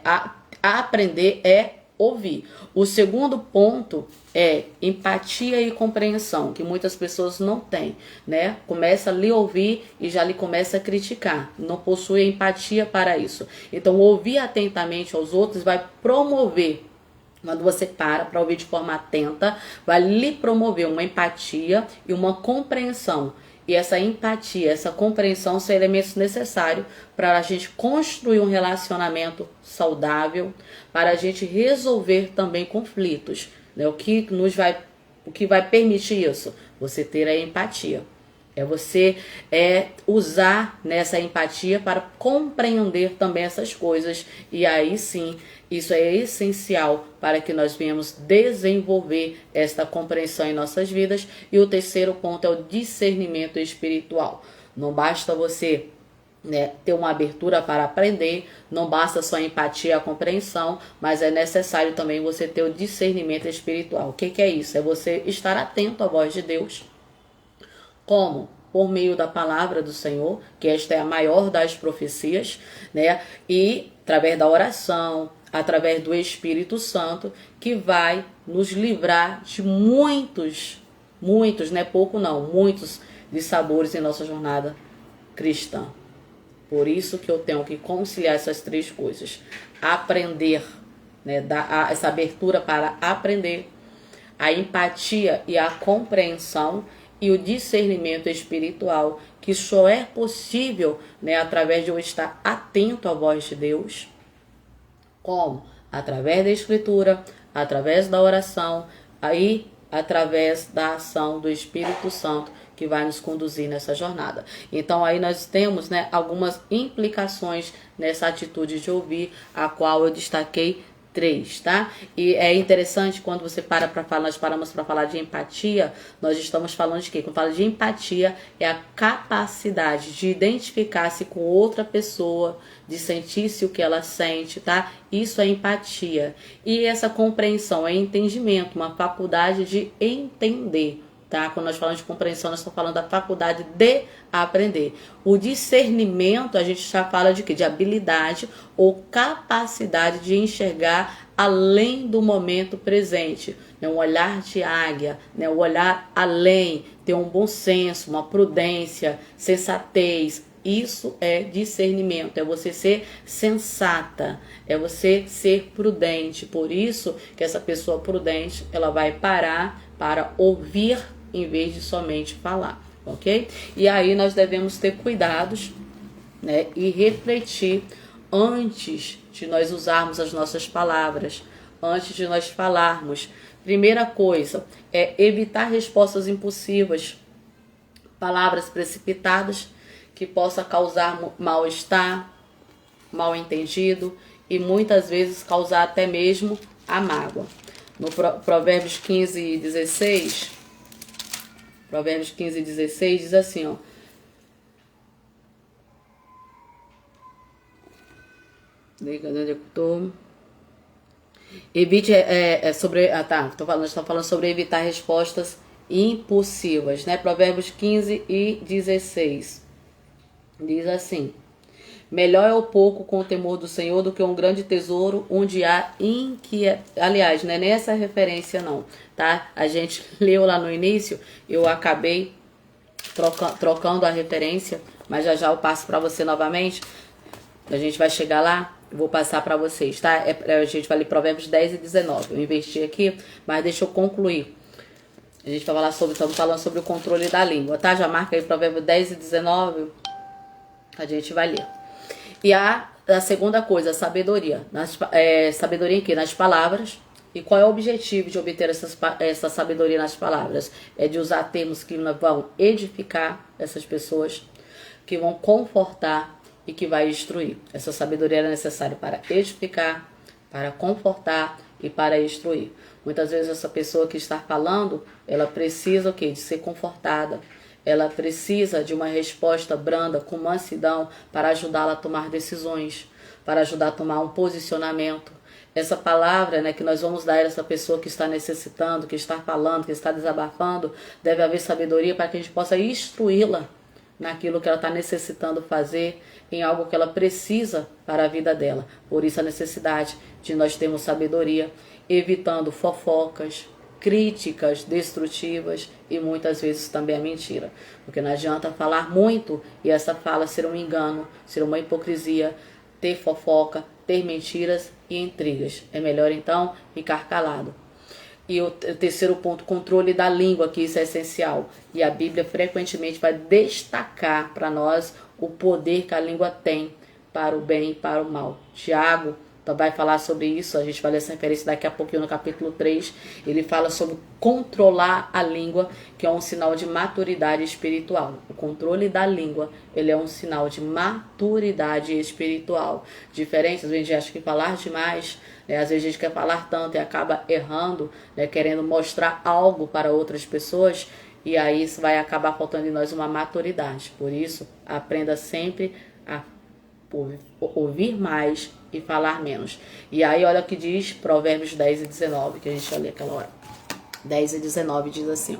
aprender é ouvir. O segundo ponto é empatia e compreensão, que muitas pessoas não têm, né? Começa a lhe ouvir e já lhe começa a criticar. Não possui empatia para isso. Então, ouvir atentamente aos outros vai promover. Quando você para ouvir de forma atenta, vai lhe promover uma empatia e uma compreensão. E essa empatia, essa compreensão são elementos necessários para a gente construir um relacionamento saudável, para a gente resolver também conflitos, né? O que vai permitir isso? Você ter a empatia. É você usar nessa empatia para compreender também essas coisas. E aí sim, isso é essencial para que nós venhamos desenvolver esta compreensão em nossas vidas. E o terceiro ponto é o discernimento espiritual. Não basta você, né, ter uma abertura para aprender, não basta só a empatia e a compreensão, mas é necessário também você ter o discernimento espiritual. O que é isso? É você estar atento à voz de Deus. Como? Por meio da palavra do Senhor, que esta é a maior das profecias, né? E através da oração, através do Espírito Santo, que vai nos livrar de muitos, né? Pouco não, muitos dissabores em nossa jornada cristã. Por isso que eu tenho que conciliar essas três coisas. Aprender, né? Dar essa abertura para aprender, a empatia e a compreensão, e o discernimento espiritual, que só é possível, né, através de eu estar atento à voz de Deus. Como? Através da escritura, através da oração, aí através da ação do Espírito Santo, que vai nos conduzir nessa jornada. Então aí nós temos, né, algumas implicações nessa atitude de ouvir, a qual eu destaquei 3, tá? E é interessante quando você nós paramos para falar de empatia, nós estamos falando de quê? Quando fala de empatia, é a capacidade de identificar-se com outra pessoa, de sentir-se o que ela sente, tá? Isso é empatia. E essa compreensão é entendimento, uma faculdade de entender. Tá? Quando nós falamos de compreensão, nós estamos falando da faculdade de aprender. O discernimento, a gente já fala de quê? De habilidade ou capacidade de enxergar além do momento presente. Né? Um olhar de águia, né? Um olhar além, ter um bom senso, uma prudência, sensatez. Isso é discernimento, é você ser sensata, é você ser prudente. Por isso que essa pessoa prudente, ela vai parar para ouvir em vez de somente falar, ok? E aí nós devemos ter cuidados, né, e refletir antes de nós usarmos as nossas palavras, antes de nós falarmos. Primeira coisa é evitar respostas impulsivas, palavras precipitadas que possa causar mal-estar, mal-entendido e muitas vezes causar até mesmo a mágoa. No Provérbios 15:16, Provérbios 15, 16 diz assim, ó. Onde é que eu tô? Evite sobre. Ah, tá. Estou falando sobre evitar respostas impulsivas, né? Provérbios 15 e 16. Diz assim: melhor é o pouco com o temor do Senhor do que um grande tesouro onde há inquietude. Aliás, não é nem essa referência, não, tá? A gente leu lá no início, eu acabei trocando a referência, mas já eu passo para você novamente. A gente vai chegar lá, vou passar para vocês, tá? A gente vai ler Provérbios 10 e 19. Eu investi aqui, mas deixa eu concluir. A gente vai falar estamos falando sobre o controle da língua, tá? Já marca aí Provérbios 10 e 19. A gente vai ler. E a segunda coisa, a sabedoria. Sabedoria aqui nas palavras. E qual é o objetivo de obter essa sabedoria nas palavras? É de usar termos que vão edificar essas pessoas, que vão confortar e que vai instruir. Essa sabedoria é necessária para edificar, para confortar e para instruir. Muitas vezes essa pessoa que está falando, ela precisa o quê? De ser confortada. Ela precisa de uma resposta branda, com mansidão, para ajudá-la a tomar decisões, para ajudar a tomar um posicionamento. Essa palavra, né, que nós vamos dar a essa pessoa que está necessitando, que está falando, que está desabafando, deve haver sabedoria para que a gente possa instruí-la naquilo que ela está necessitando fazer, em algo que ela precisa para a vida dela. Por isso a necessidade de nós termos sabedoria, evitando fofocas, críticas destrutivas e muitas vezes também a mentira. Porque não adianta falar muito e essa fala ser um engano, ser uma hipocrisia, ter fofoca, ter mentiras e intrigas. É melhor então ficar calado. E o terceiro ponto, controle da língua, que isso é essencial. E a Bíblia frequentemente vai destacar para nós o poder que a língua tem para o bem e para o mal. Tiago vai falar sobre isso, a gente vai ler essa referência daqui a pouquinho no capítulo 3. Ele fala sobre controlar a língua, que é um sinal de maturidade espiritual. O controle da língua, ele é um sinal de maturidade espiritual. Diferente, às vezes a gente acha que falar demais, né? Às vezes a gente quer falar tanto e acaba errando, né? Querendo mostrar algo para outras pessoas, e aí isso vai acabar faltando em nós uma maturidade. Por isso, aprenda sempre a ouvir mais e falar menos. E aí olha o que diz Provérbios 10 e 19, que a gente já lê aquela hora. 10 e 19 diz assim: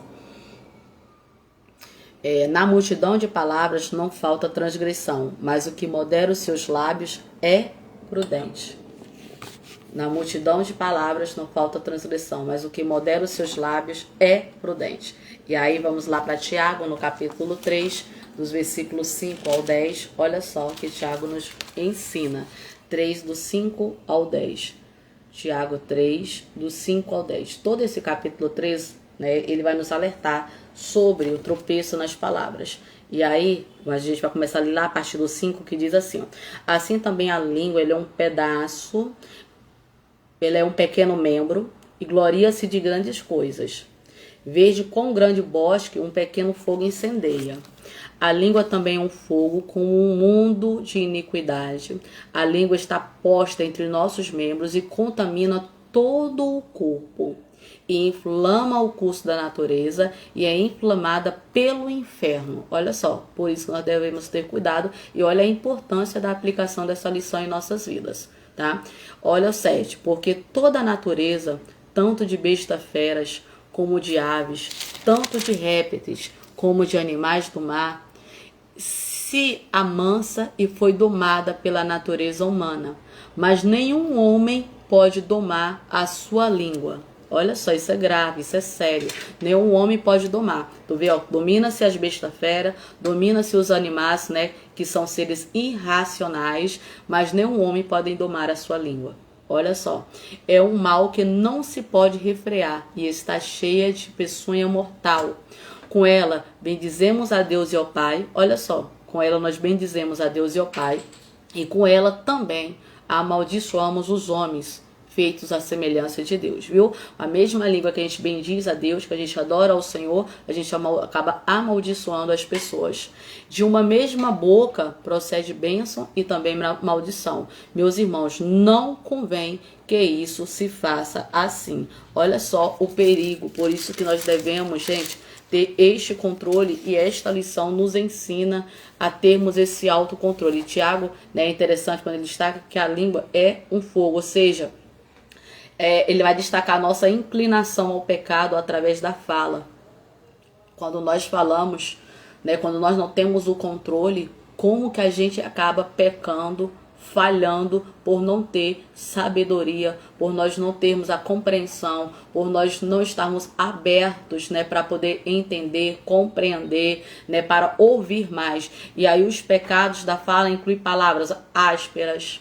na multidão de palavras não falta transgressão, mas o que modera os seus lábios é prudente. Na multidão de palavras não falta transgressão, mas o que modera os seus lábios é prudente. E aí vamos lá para Tiago, no capítulo 3, dos versículos 5 ao 10. Olha só que Tiago nos ensina. 3, do 5 ao 10. Tiago 3, do 5 ao 10. Todo esse capítulo 3, né, ele vai nos alertar sobre o tropeço nas palavras. E aí, a gente vai começar a ler lá a partir do 5, que diz assim, ó: assim também a língua, ele é um pedaço, ele é um pequeno membro e gloria-se de grandes coisas. Veja quão grande bosque um pequeno fogo incendeia. A língua também é um fogo como um mundo de iniquidade. A língua está posta entre nossos membros e contamina todo o corpo. E inflama o curso da natureza e é inflamada pelo inferno. Olha só, por isso nós devemos ter cuidado e olha a importância da aplicação dessa lição em nossas vidas, tá? Olha o 7, porque toda a natureza, tanto de bestas feras como de aves, tanto de répteis como de animais do mar, se amansa e foi domada pela natureza humana. Mas nenhum homem pode domar a sua língua. Olha só, isso é grave, isso é sério. Nenhum homem pode domar. Tu vê, ó, domina-se as bestas feras, domina-se os animais, né, que são seres irracionais, mas nenhum homem pode domar a sua língua. Olha só, é um mal que não se pode refrear e está cheia de peçonha mortal. Com ela, bendizemos a Deus e ao Pai. Olha só, com ela nós bendizemos a Deus e ao Pai. E com ela também amaldiçoamos os homens, feitos à semelhança de Deus, viu? A mesma língua que a gente bendiz a Deus, que a gente adora ao Senhor, a gente acaba amaldiçoando as pessoas. De uma mesma boca procede bênção e também maldição. Meus irmãos, não convém que isso se faça assim. Olha só o perigo, por isso que nós devemos, gente, ter este controle, e esta lição nos ensina a termos esse autocontrole. Tiago, né, é interessante quando ele destaca que a língua é um fogo, ou seja, ele vai destacar a nossa inclinação ao pecado através da fala. Quando nós falamos, né, quando nós não temos o controle, como que a gente acaba pecando, falhando por não ter sabedoria, por nós não termos a compreensão, por nós não estarmos abertos, né, para poder entender, compreender, né, para ouvir mais. E aí os pecados da fala incluem palavras ásperas,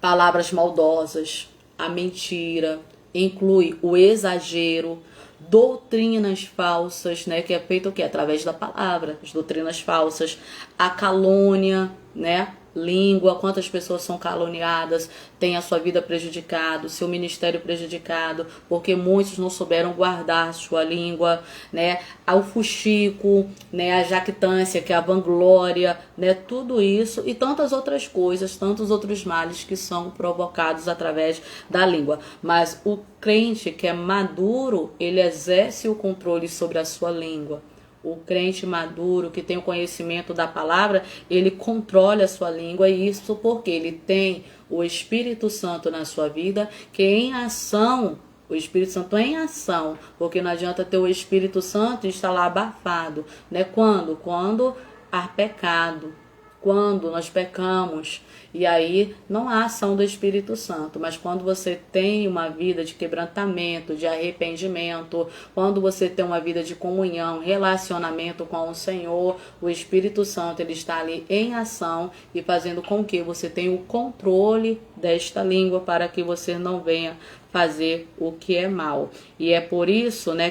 palavras maldosas, a mentira, inclui o exagero, doutrinas falsas, né, que é feito o quê? Através da palavra, as doutrinas falsas, a calúnia, né, língua, quantas pessoas são caluniadas, têm a sua vida prejudicada, o seu ministério prejudicado, porque muitos não souberam guardar sua língua, né, o fuxico, né, a jactância, que é a vanglória, né, tudo isso e tantas outras coisas, tantos outros males que são provocados através da língua. Mas o crente que é maduro, ele exerce o controle sobre a sua língua. O crente maduro, que tem o conhecimento da palavra, ele controla a sua língua, e isso porque ele tem o Espírito Santo na sua vida, que em ação, o Espírito Santo em ação, porque não adianta ter o Espírito Santo e estar lá abafado, né? Quando há pecado, quando nós pecamos, e aí não há ação do Espírito Santo. Mas quando você tem uma vida de quebrantamento, de arrependimento, quando você tem uma vida de comunhão, relacionamento com o Senhor, o Espírito Santo, ele está ali em ação e fazendo com que você tenha o controle desta língua, para que você não venha fazer o que é mal. E é por isso, né,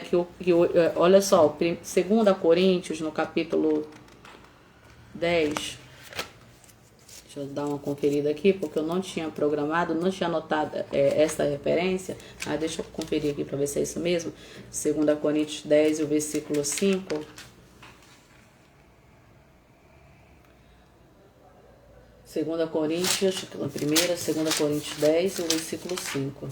olha só, 2 Coríntios, no capítulo 10, deixa eu dar uma conferida aqui, porque eu não tinha programado, não tinha anotado essa referência. Deixa eu conferir aqui para ver se é isso mesmo. 2 Coríntios 10 e o versículo 5. Segunda Coríntios, a primeira, 2 Coríntios 10 e o versículo 5.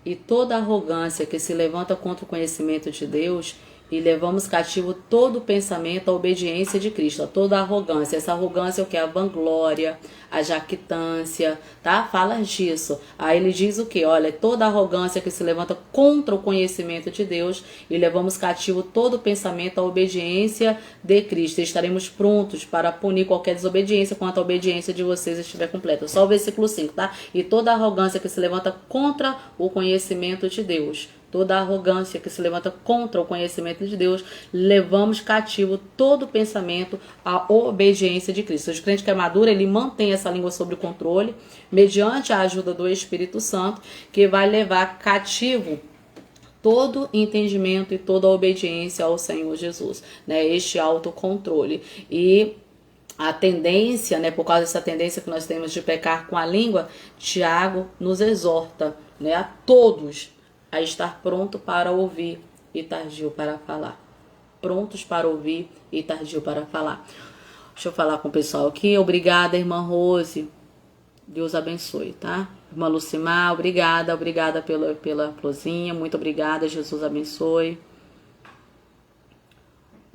E toda arrogância que se levanta contra o conhecimento de Deus, e levamos cativo todo pensamento à obediência de Cristo. Toda arrogância. Essa arrogância é o que? A vanglória, a jactância, tá? Fala disso. Aí ele diz o que? Olha, toda arrogância que se levanta contra o conhecimento de Deus, e levamos cativo todo pensamento à obediência de Cristo. E estaremos prontos para punir qualquer desobediência quanto a obediência de vocês estiver completa. Só o versículo 5, tá? E toda arrogância que se levanta contra o conhecimento de Deus. Toda arrogância que se levanta contra o conhecimento de Deus, levamos cativo todo pensamento à obediência de Cristo. O crente que é maduro, ele mantém essa língua sob controle, mediante a ajuda do Espírito Santo, que vai levar cativo todo entendimento e toda obediência ao Senhor Jesus, né? Este autocontrole. E a tendência, né, por causa dessa tendência que nós temos de pecar com a língua, Tiago nos exorta, né, a todos a estar pronto para ouvir e tardio para falar. Prontos para ouvir e tardio para falar. Deixa eu falar com o pessoal aqui. Obrigada, irmã Rose. Deus abençoe, tá? Irmã Lucimar, obrigada pela florzinha. Muito obrigada, Jesus abençoe.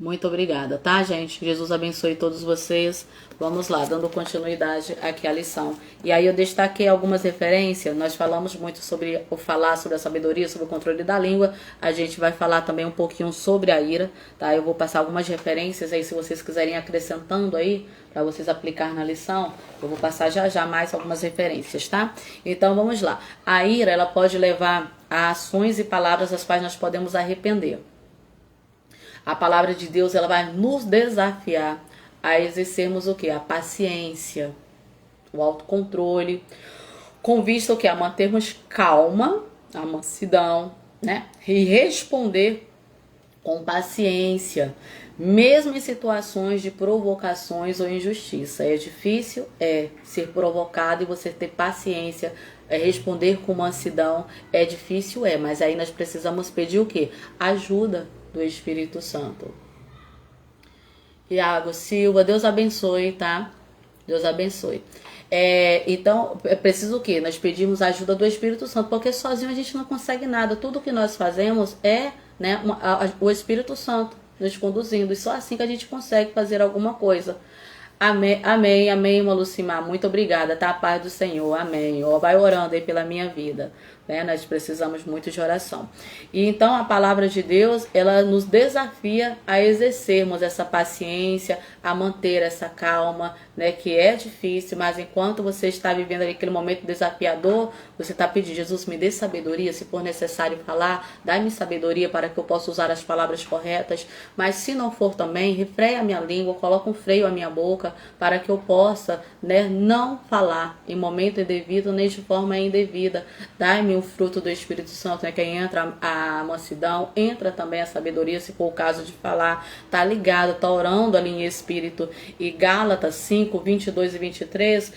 Muito obrigada, tá, gente? Jesus abençoe todos vocês. Vamos lá, dando continuidade aqui à lição. E aí eu destaquei algumas referências. Nós falamos muito sobre falar sobre a sabedoria, sobre o controle da língua. A gente vai falar também um pouquinho sobre a ira, tá? Eu vou passar algumas referências aí, se vocês quiserem acrescentando aí, para vocês aplicar na lição. Eu vou passar já mais algumas referências, tá? Então vamos lá. A ira, ela pode levar a ações e palavras das quais nós podemos arrepender. A palavra de Deus, ela vai nos desafiar a exercermos o quê? A paciência, o autocontrole, com vista o quê? A mantermos calma, a mansidão, né? E responder com paciência, mesmo em situações de provocações ou injustiça. É difícil? É. Ser provocado e você ter paciência, responder com mansidão, é difícil? É. Mas aí nós precisamos pedir o quê? Ajuda do Espírito Santo. Iago Silva, Deus abençoe, tá? Deus abençoe. Então, é preciso o quê? Nós pedimos a ajuda do Espírito Santo, porque sozinho a gente não consegue nada. Tudo que nós fazemos é, né, o Espírito Santo nos conduzindo. E só assim que a gente consegue fazer alguma coisa. Amém, amém, amém, irmã Lucimar. Muito obrigada, tá? A paz do Senhor, amém. Vai orando aí pela minha vida, né? Nós precisamos muito de oração. E então a palavra de Deus, ela nos desafia a exercermos essa paciência, a manter essa calma, né? Que é difícil, mas enquanto você está vivendo aquele momento desafiador, você está pedindo: Jesus, me dê sabedoria, se for necessário falar, dá-me sabedoria para que eu possa usar as palavras corretas. Mas se não for também, refreia a minha língua, coloca um freio à minha boca, para que eu possa, né, não falar em momento indevido, nem de forma indevida. Dai-me o fruto do Espírito Santo, né, que aí entra a mansidão, entra também a sabedoria, se for o caso de falar. Tá ligado, tá orando ali em espírito. E Gálatas 5, 22 e 23,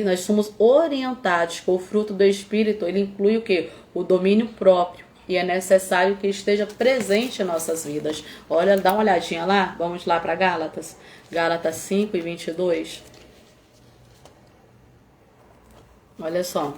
nós somos orientados com o fruto do Espírito. Ele inclui o quê? O domínio próprio. E é necessário que esteja presente em nossas vidas. Olha, dá uma olhadinha lá. Vamos lá para Gálatas. Gálatas 5 e 22. Olha só.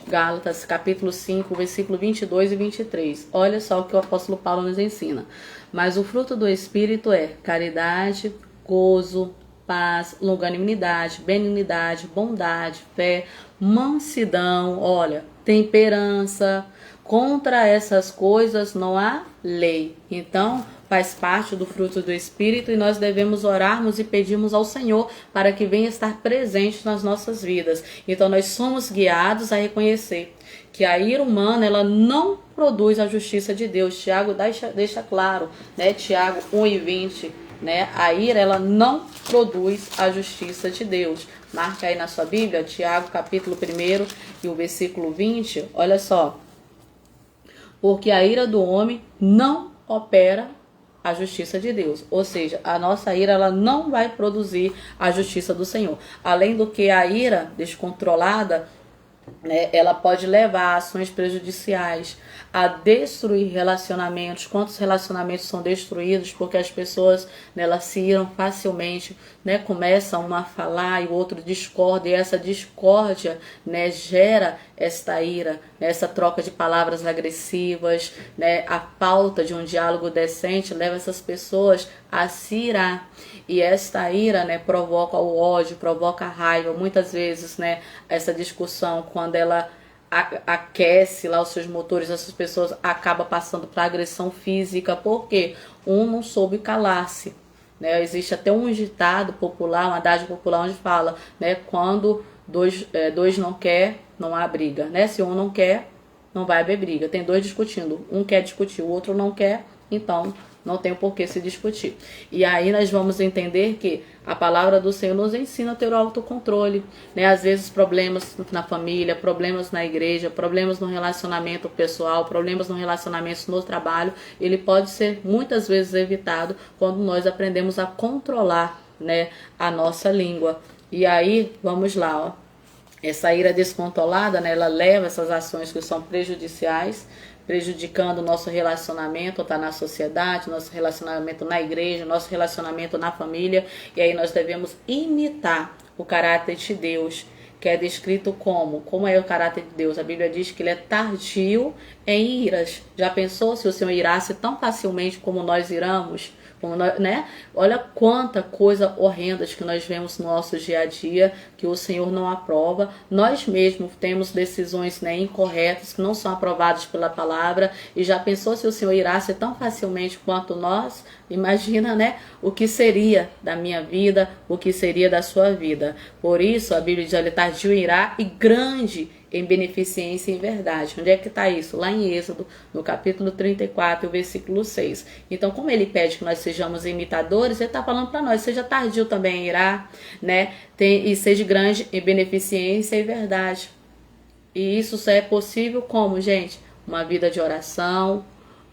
Gálatas capítulo 5, versículo 22 e 23. Olha só o que o apóstolo Paulo nos ensina. Mas o fruto do Espírito é caridade, gozo, paz, longanimidade, benignidade, bondade, fé, mansidão, olha, temperança. Contra essas coisas não há lei. Então, faz parte do fruto do Espírito e nós devemos orarmos e pedirmos ao Senhor para que venha estar presente nas nossas vidas. Então, nós somos guiados a reconhecer que a ira humana, ela não produz a justiça de Deus. Tiago deixa claro, né? Tiago 1 e 20, né? A ira, ela não produz a justiça de Deus. Marca aí na sua Bíblia, Tiago capítulo 1 e o versículo 20, olha só. Porque a ira do homem não opera a justiça de Deus. Ou seja, a nossa ira, ela não vai produzir a justiça do Senhor. Além do que a ira descontrolada, né, ela pode levar a ações prejudiciais, a destruir relacionamentos. Quantos relacionamentos são destruídos porque as pessoas, né, elas se iram facilmente, né, começam uma a falar e o outro discorda, e essa discórdia, né, gera esta ira, né, essa troca de palavras agressivas, né, a falta de um diálogo decente leva essas pessoas a se irar. E esta ira, né, provoca o ódio, provoca a raiva. Muitas vezes, né, essa discussão, quando ela aquece lá os seus motores, essas pessoas acabam passando para agressão física, porque um não soube calar-se. Né? Existe até um ditado popular, um adágio popular, onde fala, né, quando dois não quer, não há briga. Né? Se um não quer, não vai haver briga. Tem dois discutindo, um quer discutir, o outro não quer, então não tem por que se discutir. E aí nós vamos entender que a palavra do Senhor nos ensina a ter o autocontrole, né? Às vezes problemas na família, problemas na igreja, problemas no relacionamento pessoal, problemas no relacionamento no trabalho, ele pode ser muitas vezes evitado quando nós aprendemos a controlar, né, a nossa língua. E aí, vamos lá, ó. Essa ira descontrolada, né, ela leva essas ações que são prejudiciais, prejudicando o nosso relacionamento, tá, na sociedade, nosso relacionamento na igreja, nosso relacionamento na família. E aí nós devemos imitar o caráter de Deus, que é descrito como é o caráter de Deus. A Bíblia diz que ele é tardio em iras. Já pensou se o Senhor irasse tão facilmente como nós iramos? Né? Olha quanta coisa horrenda que nós vemos no nosso dia a dia, que o Senhor não aprova. Nós mesmos temos decisões, né, incorretas, que não são aprovadas pela palavra. E já pensou se o Senhor irasse tão facilmente quanto nós? Imagina, né, o que seria da minha vida, o que seria da sua vida. Por isso a Bíblia diz: ele tardio em irar e grande em beneficência e em verdade. Onde é que está isso? Lá em Êxodo, no capítulo 34, versículo 6. Então, como ele pede que nós sejamos imitadores, ele está falando para nós: seja tardio também em irar, né? E seja grande em beneficência e verdade. E isso só é possível como, gente? Uma vida de oração,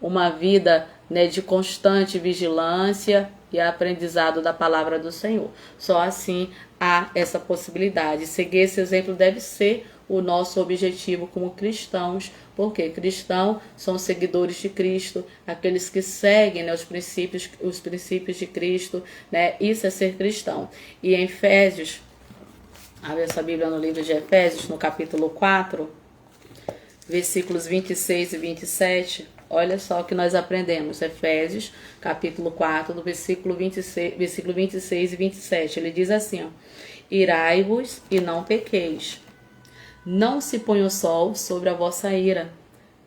uma vida, né, de constante vigilância e aprendizado da palavra do Senhor. Só assim há essa possibilidade. Seguir esse exemplo deve ser o nosso objetivo como cristãos, porque cristãos são seguidores de Cristo, aqueles que seguem, né, os princípios de Cristo, né? Isso é ser cristão. E em Efésios Abre essa Bíblia no livro de Efésios, no capítulo 4, versículos 26 e 27. Olha só o que nós aprendemos. Efésios, capítulo 4, do versículo 26 e 27. Ele diz assim, ó: Irai-vos e não pequeis. Não se ponha o sol sobre a vossa ira.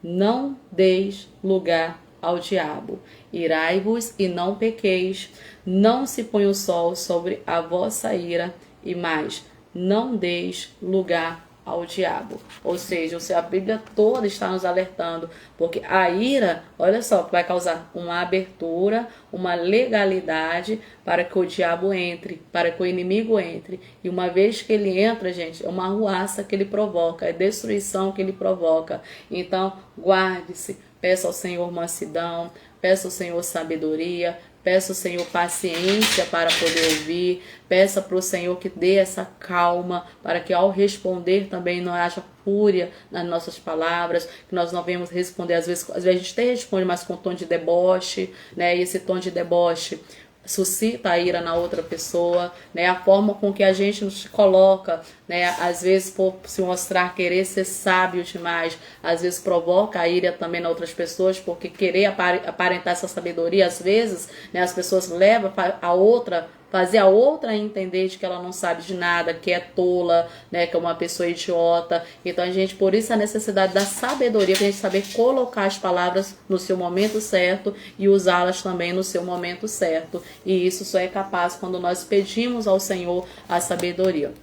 Não deis lugar ao diabo. Irai-vos e não pequeis. Não se ponha o sol sobre a vossa ira. E mais, não deis lugar ao diabo. Ou seja, a Bíblia toda está nos alertando, porque a ira, olha só, vai causar uma abertura, uma legalidade para que o diabo entre, para que o inimigo entre. E uma vez que ele entra, gente, é uma ruaça que ele provoca, é destruição que ele provoca. Então, guarde-se, peça ao Senhor mansidão, peça ao Senhor sabedoria, peça ao Senhor paciência para poder ouvir. Peça para o Senhor que dê essa calma, para que ao responder também não haja fúria nas nossas palavras, que nós não venhamos responder. Às vezes a gente até responde, mas com tom de deboche, né? E esse tom de deboche suscita a ira na outra pessoa, né? A forma com que a gente nos coloca, né? Às vezes por se mostrar querer ser sábio demais, às vezes provoca a ira também nas outras pessoas, porque querer aparentar essa sabedoria, às vezes, né? As pessoas levam a outra, fazer a outra entender de que ela não sabe de nada, que é tola, né, que é uma pessoa idiota. Então, a gente, por isso a necessidade da sabedoria, para a gente saber colocar as palavras no seu momento certo e usá-las também no seu momento certo. E isso só é capaz quando nós pedimos ao Senhor a sabedoria.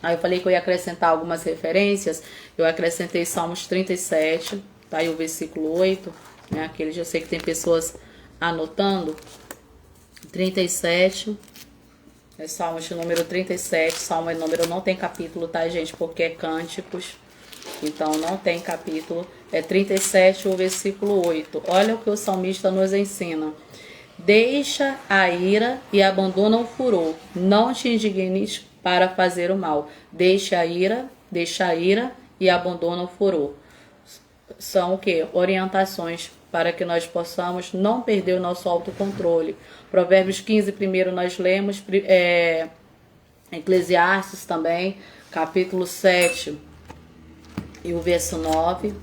Aí eu falei que eu ia acrescentar algumas referências. Eu acrescentei Salmos 37, tá aí o versículo 8, né, aquele, já sei que tem pessoas anotando. 37, é Salmos de número 37, Salmo é número, não tem capítulo, tá, gente? Porque é cânticos, então não tem capítulo. É 37, o versículo 8. Olha o que o salmista nos ensina. Deixa a ira e abandona o furor. Não te indignes para fazer o mal. Deixa a ira e abandona o furor. São o que? Orientações para que nós possamos não perder o nosso autocontrole. Provérbios 15, primeiro nós lemos, Eclesiastes também, capítulo 7 e o verso 9.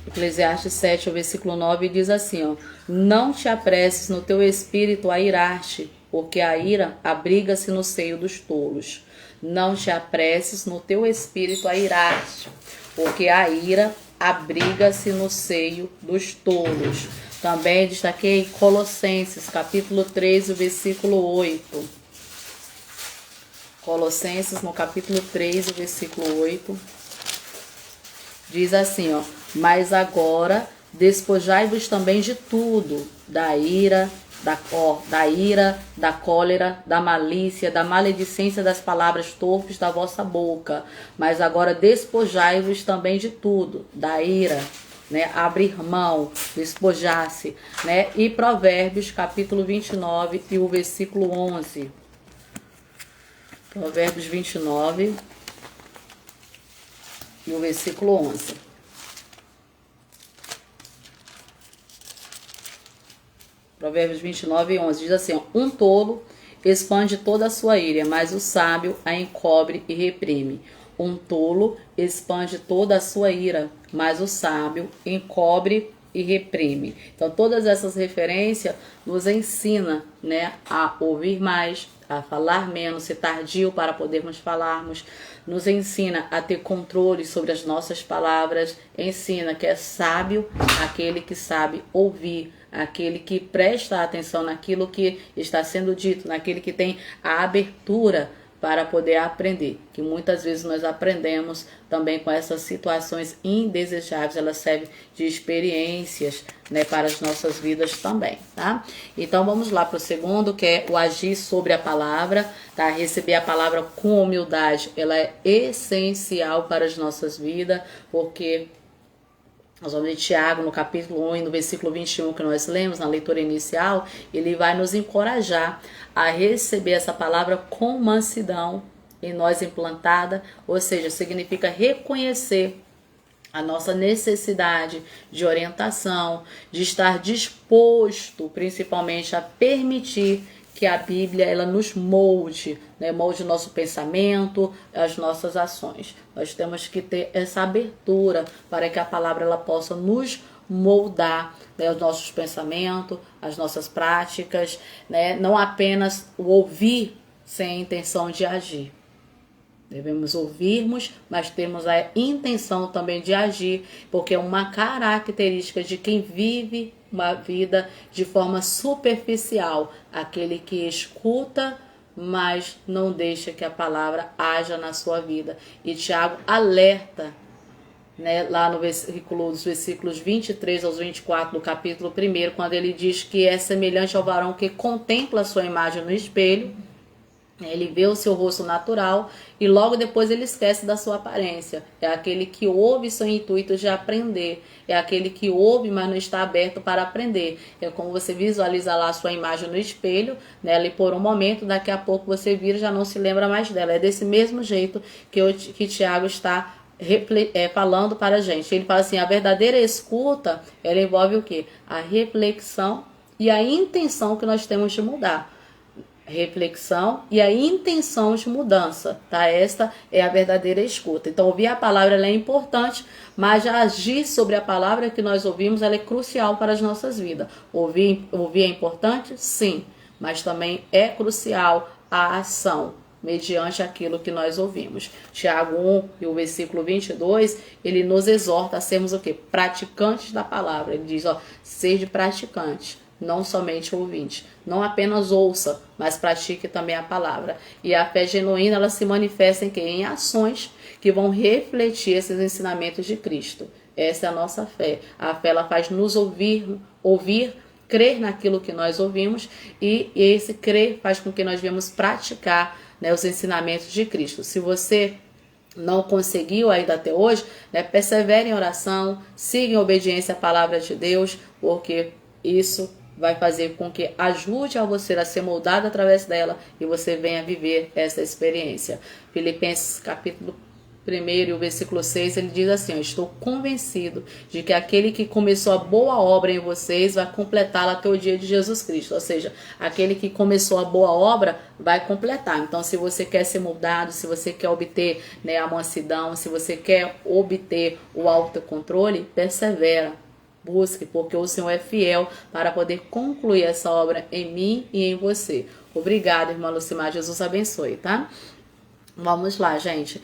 Eclesiastes 7, o versículo 9 diz assim, ó: Não te apresses no teu espírito a irar-te, porque a ira abriga-se no seio dos tolos. Não te apresses no teu espírito a irar-te, porque a ira abriga-se no seio dos tolos. Também destaquei Colossenses, capítulo 3, o versículo 8. Colossenses, no capítulo 3, o versículo 8. Diz assim, ó: Mas agora despojai-vos também de tudo, da ira, da cólera, da malícia, da maledicência das palavras torpes da vossa boca. Mas agora despojai-vos também de tudo, da ira, né? Abrir mão, despojar-se, né? E Provérbios, capítulo 29 e o versículo 11. Provérbios 29 e o versículo 11. Provérbios 29 e 11 diz assim, ó: Um tolo expande toda a sua ira, mas o sábio a encobre e reprime. Um tolo expande toda a sua ira, mas o sábio encobre e reprime. Então, todas essas referências nos ensinam, né, a ouvir mais, a falar menos, ser tardio para podermos falarmos, nos ensina a ter controle sobre as nossas palavras, ensina que é sábio aquele que sabe ouvir, aquele que presta atenção naquilo que está sendo dito, naquele que tem a abertura para poder aprender, que muitas vezes nós aprendemos também com essas situações indesejáveis, elas servem de experiências, né, para as nossas vidas também, tá? Então vamos lá para o segundo, que é o agir sobre a palavra, tá? Receber a palavra com humildade, ela é essencial para as nossas vidas, porque nós vamos em Tiago, no capítulo 1 e no versículo 21 que nós lemos na leitura inicial, ele vai nos encorajar a receber essa palavra com mansidão em nós implantada, ou seja, significa reconhecer a nossa necessidade de orientação, de estar disposto, principalmente, a permitir que a Bíblia ela nos molde, né? Molde o nosso pensamento, as nossas ações. Nós temos que ter essa abertura para que a palavra ela possa nos moldar, né, os nossos pensamentos, as nossas práticas, né? Não apenas o ouvir sem a intenção de agir. Devemos ouvirmos, mas temos a intenção também de agir, porque é uma característica de quem vive uma vida de forma superficial, aquele que escuta, mas não deixa que a palavra haja na sua vida. E Tiago alerta, né, lá no versículo, dos versículos 23 aos 24 do capítulo 1, quando ele diz que é semelhante ao varão que contempla a sua imagem no espelho. Ele vê o seu rosto natural e logo depois ele esquece da sua aparência. É aquele que ouve sem intuito de aprender. É aquele que ouve, mas não está aberto para aprender. É como você visualiza lá a sua imagem no espelho, né? E por um momento, daqui a pouco você vira e já não se lembra mais dela. É desse mesmo jeito que Tiago está falando para a gente. Ele fala assim, a verdadeira escuta, ela envolve o quê? A reflexão e a intenção que nós temos de mudar. Reflexão e a intenção de mudança, tá? Esta é a verdadeira escuta. Então, ouvir a palavra ela é importante, mas já agir sobre a palavra que nós ouvimos, ela é crucial para as nossas vidas. Ouvir é importante? Sim, mas também é crucial a ação, mediante aquilo que nós ouvimos. Tiago 1 e o versículo 22, ele nos exorta a sermos o quê? Praticantes da palavra. Ele diz, ó, seja praticante, não somente ouvinte. Não apenas ouça, mas pratique também a palavra. E a fé genuína, ela se manifesta em quê? Em ações que vão refletir esses ensinamentos de Cristo. Essa é a nossa fé. A fé, ela faz nos ouvir, crer naquilo que nós ouvimos, e esse crer faz com que nós venhamos praticar, né, os ensinamentos de Cristo. Se você não conseguiu ainda até hoje, né, persevere em oração, siga em obediência à palavra de Deus, porque isso vai fazer com que ajude a você a ser moldado através dela e você venha viver essa experiência. Filipenses capítulo 1 e o versículo 6, ele diz assim, eu estou convencido de que aquele que começou a boa obra em vocês vai completá-la até o dia de Jesus Cristo. Ou seja, aquele que começou a boa obra vai completar. Então, se você quer ser moldado, se você quer obter, né, a mansidão, se você quer obter o autocontrole, persevera. Busque, porque o Senhor é fiel para poder concluir essa obra em mim e em você. Obrigada, irmã Lucimar. Jesus abençoe, tá? Vamos lá, gente.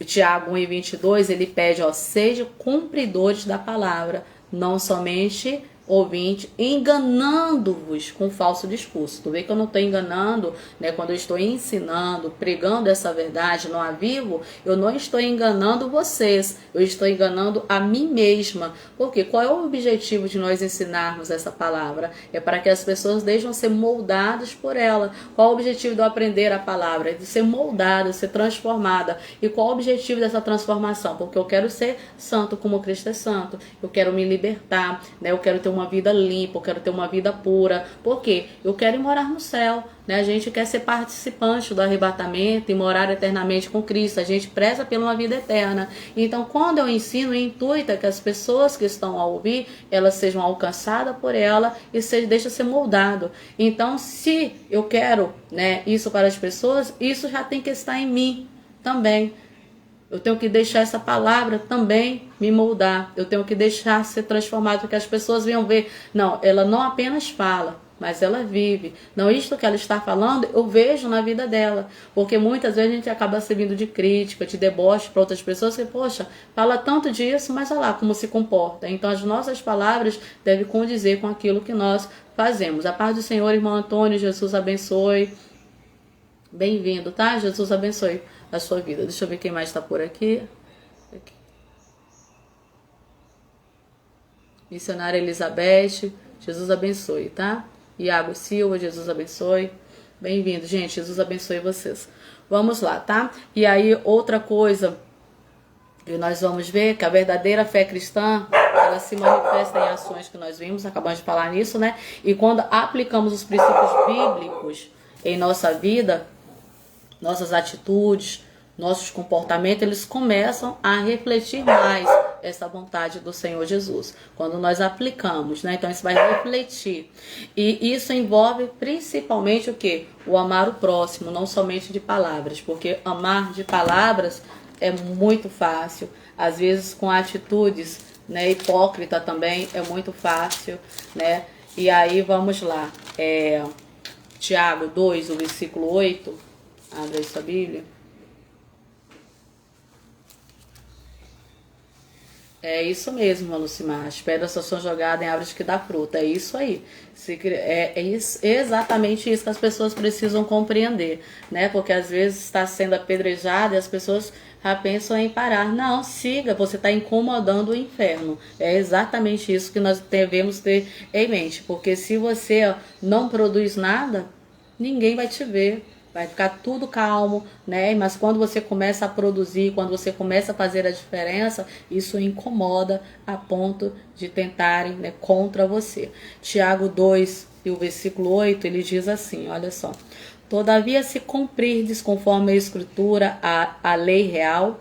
Tiago 1 e 22, ele pede, ó, sejam cumpridores da palavra, não somente ouvinte, enganando-vos com falso discurso. Tu vê que eu não estou enganando, né? Quando eu estou ensinando, pregando essa verdade no avivo, eu não estou enganando vocês, eu estou enganando a mim mesma. Porque qual é o objetivo de nós ensinarmos essa palavra? É para que as pessoas deixem ser moldadas por ela. Qual é o objetivo de eu aprender a palavra? É de ser moldada, ser transformada. E qual é o objetivo dessa transformação? Porque eu quero ser santo como Cristo é santo. Eu quero me libertar, né? Eu quero ter uma vida limpa, eu quero ter uma vida pura. Por quê? Eu quero ir morar no céu, né? A gente quer ser participante do arrebatamento e morar eternamente com Cristo. A gente preza por uma vida eterna. Então, quando eu ensino, o intuito é que as pessoas que estão a ouvir, elas sejam alcançadas por ela e deixa ser moldado. Então, se eu quero, né, isso para as pessoas, isso já tem que estar em mim também. Eu tenho que deixar essa palavra também me moldar. Eu tenho que deixar ser transformado, porque as pessoas venham ver. Não, ela não apenas fala, mas ela vive. Não, isto que ela está falando, eu vejo na vida dela. Porque muitas vezes a gente acaba servindo de crítica, de deboche para outras pessoas. Que, poxa, fala tanto disso, mas olha lá como se comporta. Então as nossas palavras devem condizer com aquilo que nós fazemos. A paz do Senhor, irmão Antônio, Jesus abençoe. Bem-vindo, tá? Jesus abençoe a sua vida. Deixa eu ver quem mais está por aqui. Missionária Elizabeth, Jesus abençoe, tá? Iago Silva, Jesus abençoe. Bem-vindo, gente, Jesus abençoe vocês. Vamos lá, tá? E aí, outra coisa que nós vamos ver, que a verdadeira fé cristã, ela se manifesta em ações que nós vimos, acabamos de falar nisso, né? E quando aplicamos os princípios bíblicos em nossa vida, nossas atitudes, nossos comportamentos, eles começam a refletir mais essa vontade do Senhor Jesus. Quando nós aplicamos, né? Então isso vai refletir. E isso envolve principalmente o quê? O amar o próximo, não somente de palavras, porque amar de palavras é muito fácil, às vezes com atitudes, né, hipócrita também é muito fácil, né? E aí vamos lá, Tiago 2, o versículo 8, abre aí sua Bíblia. É isso mesmo, Lucimar. As pedras só são jogadas em árvores que dá fruta. É isso aí. Exatamente isso que as pessoas precisam compreender, né? Porque às vezes está sendo apedrejado e as pessoas já pensam em parar. Não, siga, você está incomodando o inferno. É exatamente isso que nós devemos ter em mente. Porque se você não produz nada, ninguém vai te ver. Vai ficar tudo calmo, né? Mas quando você começa a produzir, quando você começa a fazer a diferença, isso incomoda a ponto de tentarem, né, contra você. Tiago 2 e o versículo 8, ele diz assim, olha só. Todavia, se cumprirdes conforme a Escritura, a lei real,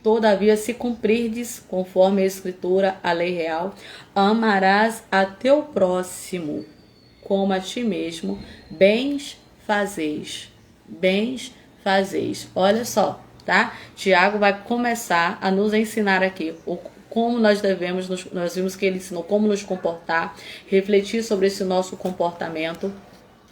todavia, se cumprirdes conforme a Escritura, a lei real, amarás a teu próximo como a ti mesmo, bens fazeis. Olha só, tá? Tiago vai começar a nos ensinar aqui como nós devemos, nós vimos que ele ensinou como nos comportar, refletir sobre esse nosso comportamento.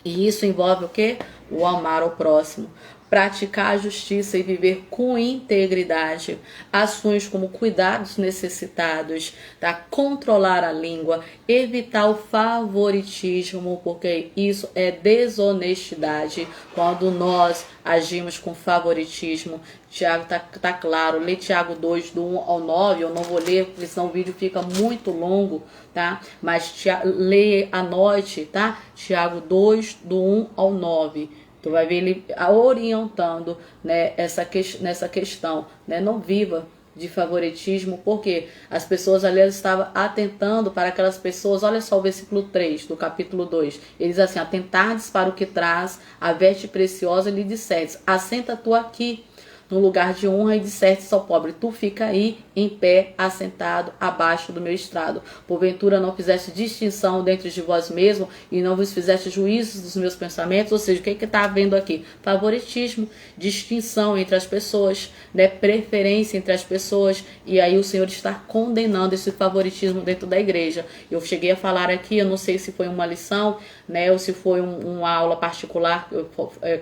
E isso envolve o quê? O amar ao próximo. Praticar a justiça e viver com integridade. Ações como cuidar dos necessitados, tá? Controlar a língua, evitar o favoritismo, porque isso é desonestidade. Quando nós agimos com favoritismo, Tiago tá claro. Lê Tiago 2, do 1 ao 9. Eu não vou ler, porque senão o vídeo fica muito longo, tá? Mas lê, anote, tá? Tiago 2, do 1 ao 9. Tu vai ver ele orientando, né, nessa questão, né? Não viva de favoritismo, porque as pessoas ali estavam atentando para aquelas pessoas. Olha só o versículo 3 do capítulo 2. Ele diz assim: atentardes para o que traz a veste preciosa e lhe disserdes: assenta tu aqui no lugar de honra, e dissertes ao pobre: tu fica aí em pé, assentado abaixo do meu estrado. Porventura não fizeste distinção dentre de vós mesmo, e não vos fizeste juízos dos meus pensamentos. Ou seja, o que está havendo aqui? Favoritismo, distinção entre as pessoas, né? Preferência entre as pessoas. E aí o Senhor está condenando esse favoritismo dentro da igreja. Eu cheguei a falar aqui, eu não sei se foi uma lição, né, ou se foi uma aula particular que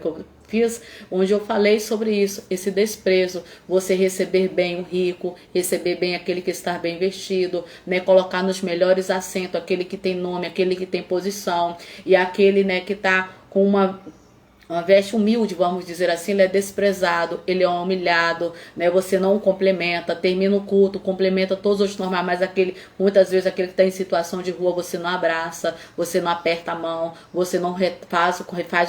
eu fiz, onde eu falei sobre isso, esse desprezo, você receber bem o rico, receber bem aquele que está bem vestido, né, colocar nos melhores assentos aquele que tem nome, aquele que tem posição, e aquele, né, que está com uma veste humilde, vamos dizer assim, ele é desprezado, ele é humilhado, né? Você não o complementa, termina o culto, complementa todos os normais, mas muitas vezes aquele que está em situação de rua, você não abraça, você não aperta a mão, você não faz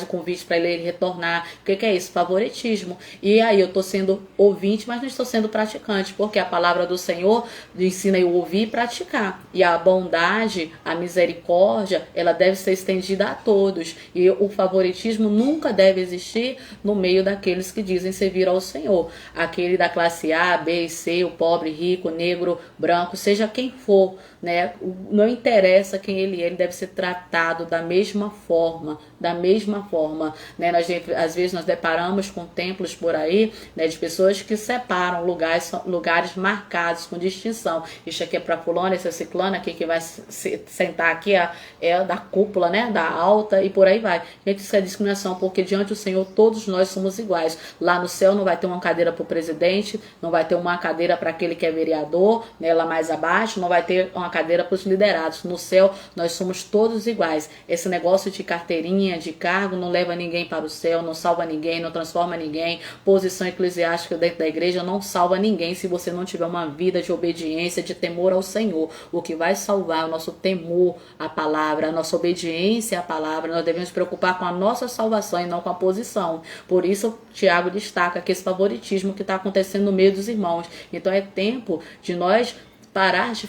o convite para ele retornar. O que é isso? Favoritismo. E aí eu estou sendo ouvinte, mas não estou sendo praticante, porque a palavra do Senhor ensina eu ouvir e praticar. E a bondade, a misericórdia, ela deve ser estendida a todos. E o favoritismo nunca deve existir no meio daqueles que dizem servir ao Senhor. Aquele da classe A, B e C, o pobre, rico, negro, branco, seja quem for, né? Não interessa quem ele deve ser tratado da mesma forma, né? Às vezes nós deparamos com templos por aí, né, de pessoas que separam lugares marcados com distinção. Isso aqui é para fulano, esse é ciclano, aqui que vai sentar aqui é da cúpula, né, da alta, e por aí vai. Gente, isso é discriminação, porque diante do Senhor todos nós somos iguais. Lá no céu não vai ter uma cadeira para o presidente, não vai ter uma cadeira para aquele que é vereador, né, lá mais abaixo, não vai ter uma cadeira para os liderados. No céu nós somos todos iguais. Esse negócio de carteirinha, de cargo, não leva ninguém para o céu, não salva ninguém, não transforma ninguém. Posição eclesiástica dentro da igreja não salva ninguém se você não tiver uma vida de obediência, de temor ao Senhor. O que vai salvar é o nosso temor à palavra, a nossa obediência à palavra. Nós devemos nos preocupar com a nossa salvação e não com a posição. Por isso, Tiago destaca que esse favoritismo que está acontecendo no meio dos irmãos. Então é tempo de nós parar de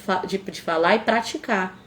falar e praticar.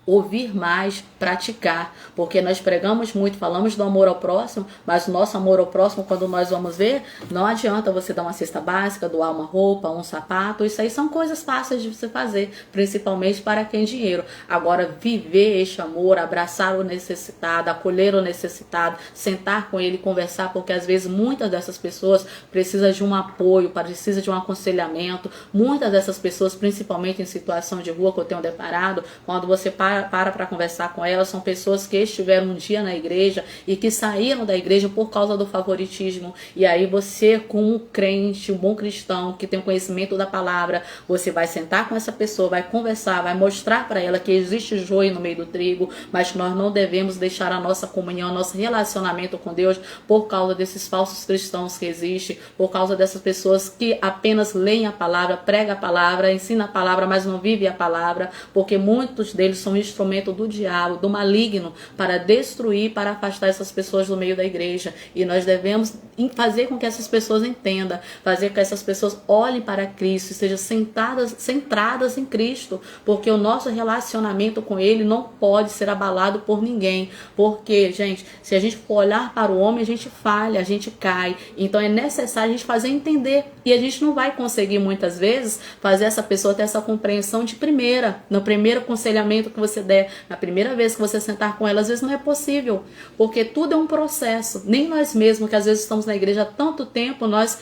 ouvir mais, praticar, porque nós pregamos muito, falamos do amor ao próximo, mas o nosso amor ao próximo, quando nós vamos ver, não adianta você dar uma cesta básica, doar uma roupa, um sapato, isso aí são coisas fáceis de você fazer, principalmente para quem tem dinheiro. Agora, viver este amor, abraçar o necessitado, acolher o necessitado, sentar com ele, conversar, porque às vezes muitas dessas pessoas precisam de um apoio, precisam de um aconselhamento, muitas dessas pessoas, principalmente em situação de rua que eu tenho deparado, quando você para conversar com elas, são pessoas que estiveram um dia na igreja e que saíram da igreja por causa do favoritismo. E aí você, como um crente, um bom cristão, que tem conhecimento da palavra, você vai sentar com essa pessoa, vai conversar, vai mostrar para ela que existe joio no meio do trigo, mas que nós não devemos deixar a nossa comunhão, nosso relacionamento com Deus por causa desses falsos cristãos que existem, por causa dessas pessoas que apenas leem a palavra, pregam a palavra, ensinam a palavra, mas não vivem a palavra, porque muitos deles são instrumento do diabo, do maligno, para destruir, para afastar essas pessoas do meio da igreja. E nós devemos fazer com que essas pessoas entendam, fazer com que essas pessoas olhem para Cristo, sejam centradas em Cristo, porque o nosso relacionamento com Ele não pode ser abalado por ninguém, porque, gente, se a gente for olhar para o homem, a gente falha, a gente cai. Então é necessário a gente fazer entender, e a gente não vai conseguir muitas vezes fazer essa pessoa ter essa compreensão de primeira, no primeiro aconselhamento que você der, na primeira vez que você sentar com ela, às vezes não é possível, porque tudo é um processo. Nem nós mesmos, que às vezes estamos na igreja há tanto tempo, nós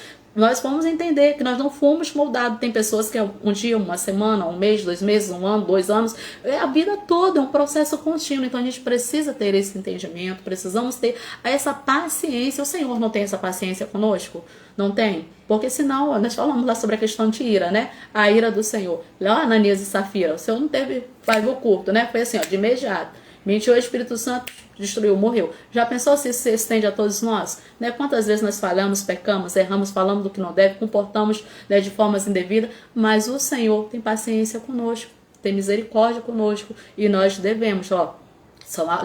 vamos entender que nós não fomos moldados. Tem pessoas que um dia, uma semana, um mês, 2 meses, um ano, 2 anos, a vida toda é um processo contínuo. Então a gente precisa ter esse entendimento, precisamos ter essa paciência. O Senhor não tem essa paciência conosco? Não tem? Porque senão, nós falamos lá sobre a questão de ira, né? A ira do Senhor. Lá, Ananias e Safira, o Senhor não teve pavio curto, né? Foi assim, ó, de imediato. Mentiu, o Espírito Santo destruiu, morreu. Já pensou se isso se estende a todos nós? Né? Quantas vezes nós falhamos, pecamos, erramos, falamos do que não deve, comportamos, né, de formas indevidas, mas o Senhor tem paciência conosco, tem misericórdia conosco, e nós devemos,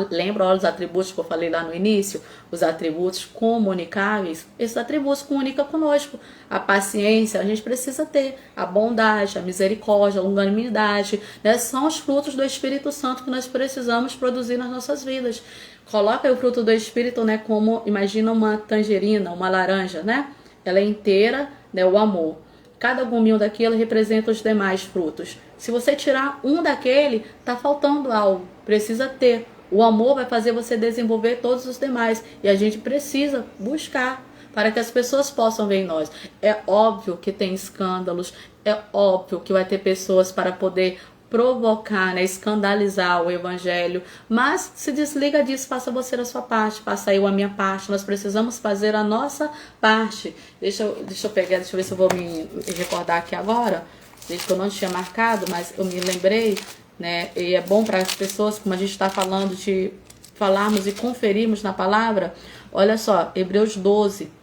lembra os atributos que eu falei lá no início? Os atributos comunicáveis. Esses atributos comunicam conosco. A paciência a gente precisa ter. A bondade, a misericórdia, a longanimidade, né? São os frutos do Espírito Santo que nós precisamos produzir nas nossas vidas. Coloca aí o fruto do Espírito, né? Como, imagina uma tangerina, uma laranja, né? Ela é inteira, né? O amor. Cada gominho daquilo representa os demais frutos. Se você tirar um daquele, tá faltando algo. Precisa ter. O amor vai fazer você desenvolver todos os demais. E a gente precisa buscar para que as pessoas possam ver em nós. É óbvio que tem escândalos. É óbvio que vai ter pessoas para poder provocar, né, escandalizar o evangelho, mas se desliga disso, faça você a sua parte, faça eu a minha parte. Nós precisamos fazer a nossa parte. Deixa eu ver se eu vou me recordar aqui agora, desde que eu não tinha marcado, mas eu me lembrei, né, e é bom para as pessoas, como a gente está falando de falarmos e conferirmos na palavra. Olha só, Hebreus 12,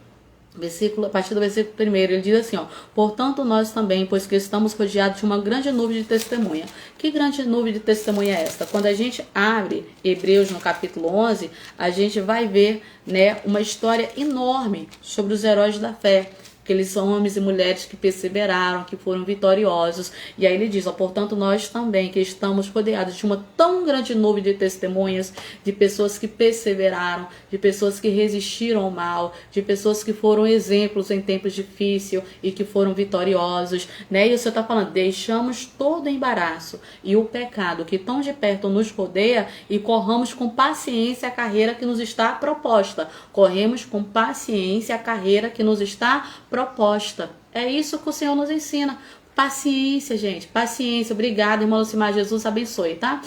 a partir do versículo 1, ele diz assim, portanto nós também, pois que estamos rodeados de uma grande nuvem de testemunha. Que grande nuvem de testemunha é esta? Quando a gente abre Hebreus no capítulo 11, a gente vai ver, né, uma história enorme sobre os heróis da fé. Aqueles homens e mulheres que perseveraram, que foram vitoriosos. E aí ele diz, portanto, nós também, que estamos rodeados de uma tão grande nuvem de testemunhas, de pessoas que perseveraram, de pessoas que resistiram ao mal, de pessoas que foram exemplos em tempos difíceis e que foram vitoriosos, né? E o Senhor está falando, deixamos todo o embaraço e o pecado que tão de perto nos rodeia e corramos com paciência a carreira que nos está proposta. Corremos com paciência a carreira que nos está proposta. É isso que o Senhor nos ensina. Paciência, gente. Paciência. Obrigada, irmão Lucimar. Jesus abençoe, tá?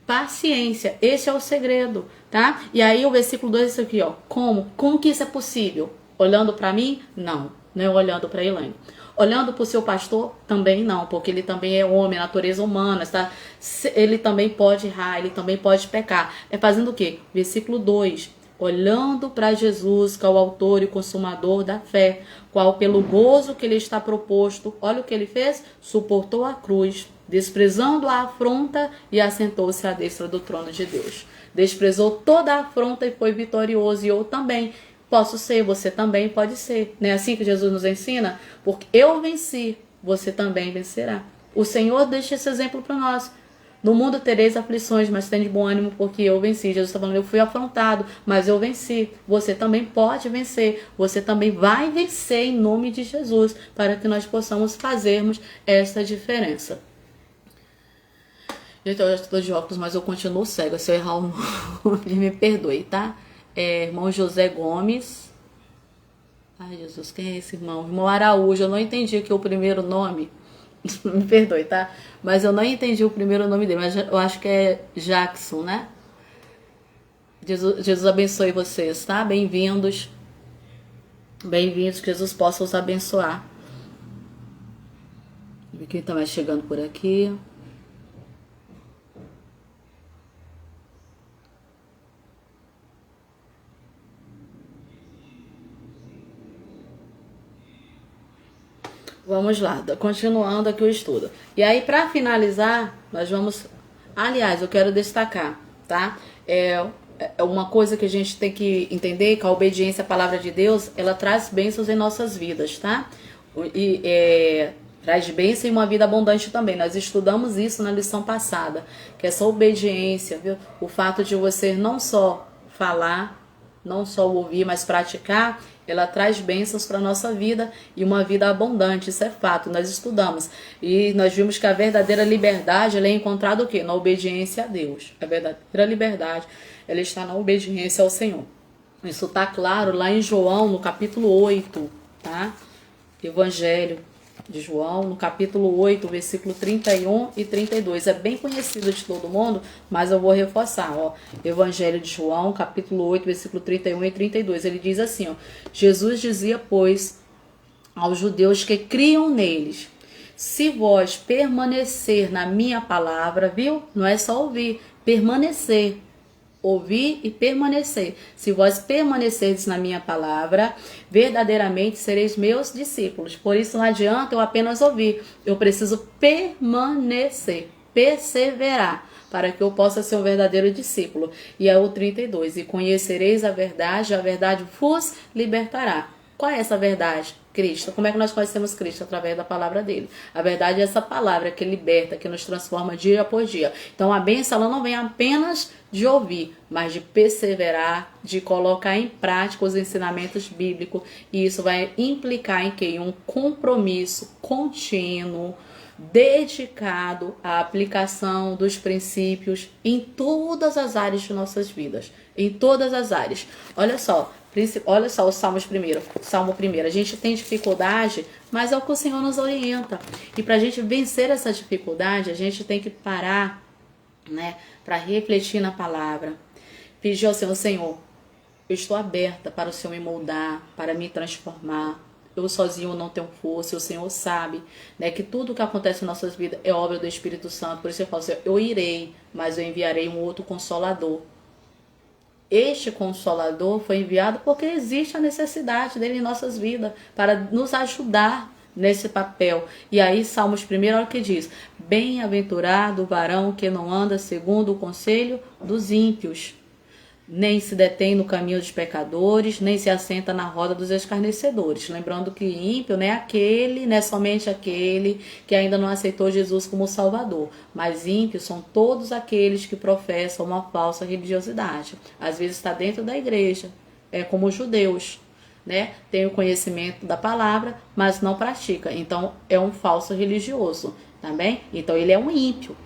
Paciência. Esse é o segredo, tá? E aí o versículo 2 é isso aqui, Como que isso é possível? Olhando para mim? Não. Não é olhando para Elaine. Olhando para o seu pastor? Também não, porque ele também é homem, natureza humana, tá? Ele também pode errar, ele também pode pecar. É fazendo o quê? Versículo 2. Olhando para Jesus, que é o autor e consumador da fé, qual pelo gozo que lhe está proposto, olha o que ele fez, suportou a cruz, desprezando a afronta e assentou-se à destra do trono de Deus. Desprezou toda a afronta e foi vitorioso, e eu também posso ser, você também pode ser. Não é assim que Jesus nos ensina? Porque eu venci, você também vencerá. O Senhor deixa esse exemplo para nós. No mundo tereis aflições, mas tem de bom ânimo porque eu venci. Jesus está falando, eu fui afrontado, mas eu venci. Você também pode vencer. Você também vai vencer em nome de Jesus, para que nós possamos fazermos essa diferença. Gente, eu já estou de óculos, mas eu continuo cego. Se eu errar o nome, me perdoe, tá? Irmão José Gomes. Ai, Jesus, quem é esse irmão? Irmão Araújo. Eu não entendi aqui o primeiro nome. Me perdoe, tá? Mas eu não entendi o primeiro nome dele. Mas eu acho que é Jackson, né? Jesus abençoe vocês, tá? Bem-vindos. Bem-vindos. Que Jesus possa os abençoar. Quem tá mais chegando por aqui? Vamos lá, continuando aqui o estudo. E aí, para finalizar, nós vamos... Aliás, eu quero destacar, tá? É uma coisa que a gente tem que entender, que a obediência à palavra de Deus, ela traz bênçãos em nossas vidas, tá? E traz bênção e uma vida abundante também. Nós estudamos isso na lição passada, que essa obediência, viu? O fato de você não só falar, não só ouvir, mas praticar, ela traz bênçãos para a nossa vida e uma vida abundante, isso é fato, nós estudamos. E nós vimos que a verdadeira liberdade, ela é encontrada o quê? Na obediência a Deus. A verdadeira liberdade, ela está na obediência ao Senhor. Isso está claro lá em João, no capítulo 8, tá? Evangelho de João, no capítulo 8, versículo 31 e 32. É bem conhecido de todo mundo, mas eu vou reforçar, ó. Evangelho de João, capítulo 8, versículo 31 e 32. Ele diz assim, ó: Jesus dizia, pois, aos judeus que criam neles: se vós permanecer na minha palavra, viu? Não é só ouvir, permanecer. Ouvir e permanecer. Se vós permanecerdes na minha palavra, verdadeiramente sereis meus discípulos. Por isso não adianta eu apenas ouvir. Eu preciso permanecer, perseverar, para que eu possa ser um verdadeiro discípulo. E é o 32. E conhecereis a verdade vos libertará. Qual é essa verdade? Cristo. Como é que nós conhecemos Cristo? Através da palavra dele. A verdade é essa palavra que liberta, que nos transforma dia após dia. Então a bênção, ela não vem apenas de ouvir, mas de perseverar, de colocar em prática os ensinamentos bíblicos. E isso vai implicar em quê? Em um compromisso contínuo, dedicado à aplicação dos princípios em todas as áreas de nossas vidas. Em todas as áreas. Olha só os Salmos primeiro. Salmo primeiro. A gente tem dificuldade, mas é o que o Senhor nos orienta. E para a gente vencer essa dificuldade, a gente tem que parar, né, para refletir na palavra. Pedir ao Senhor: Senhor, eu estou aberta para o Senhor me moldar, para me transformar. Eu sozinho não tenho força, o Senhor sabe, né, que tudo que acontece em nossas vidas é obra do Espírito Santo. Por isso eu falo assim: eu irei, mas eu enviarei um outro Consolador. Este Consolador foi enviado porque existe a necessidade dele em nossas vidas, para nos ajudar nesse papel. E aí, Salmos 1, olha o que diz: bem-aventurado o varão que não anda segundo o conselho dos ímpios, nem se detém no caminho dos pecadores, nem se assenta na roda dos escarnecedores. Lembrando que ímpio não é somente aquele que ainda não aceitou Jesus como Salvador, mas ímpios são todos aqueles que professam uma falsa religiosidade. Às vezes está dentro da igreja, como os judeus, né? Tem o conhecimento da palavra, mas não pratica. Então é um falso religioso, tá bem? Então ele é um ímpio,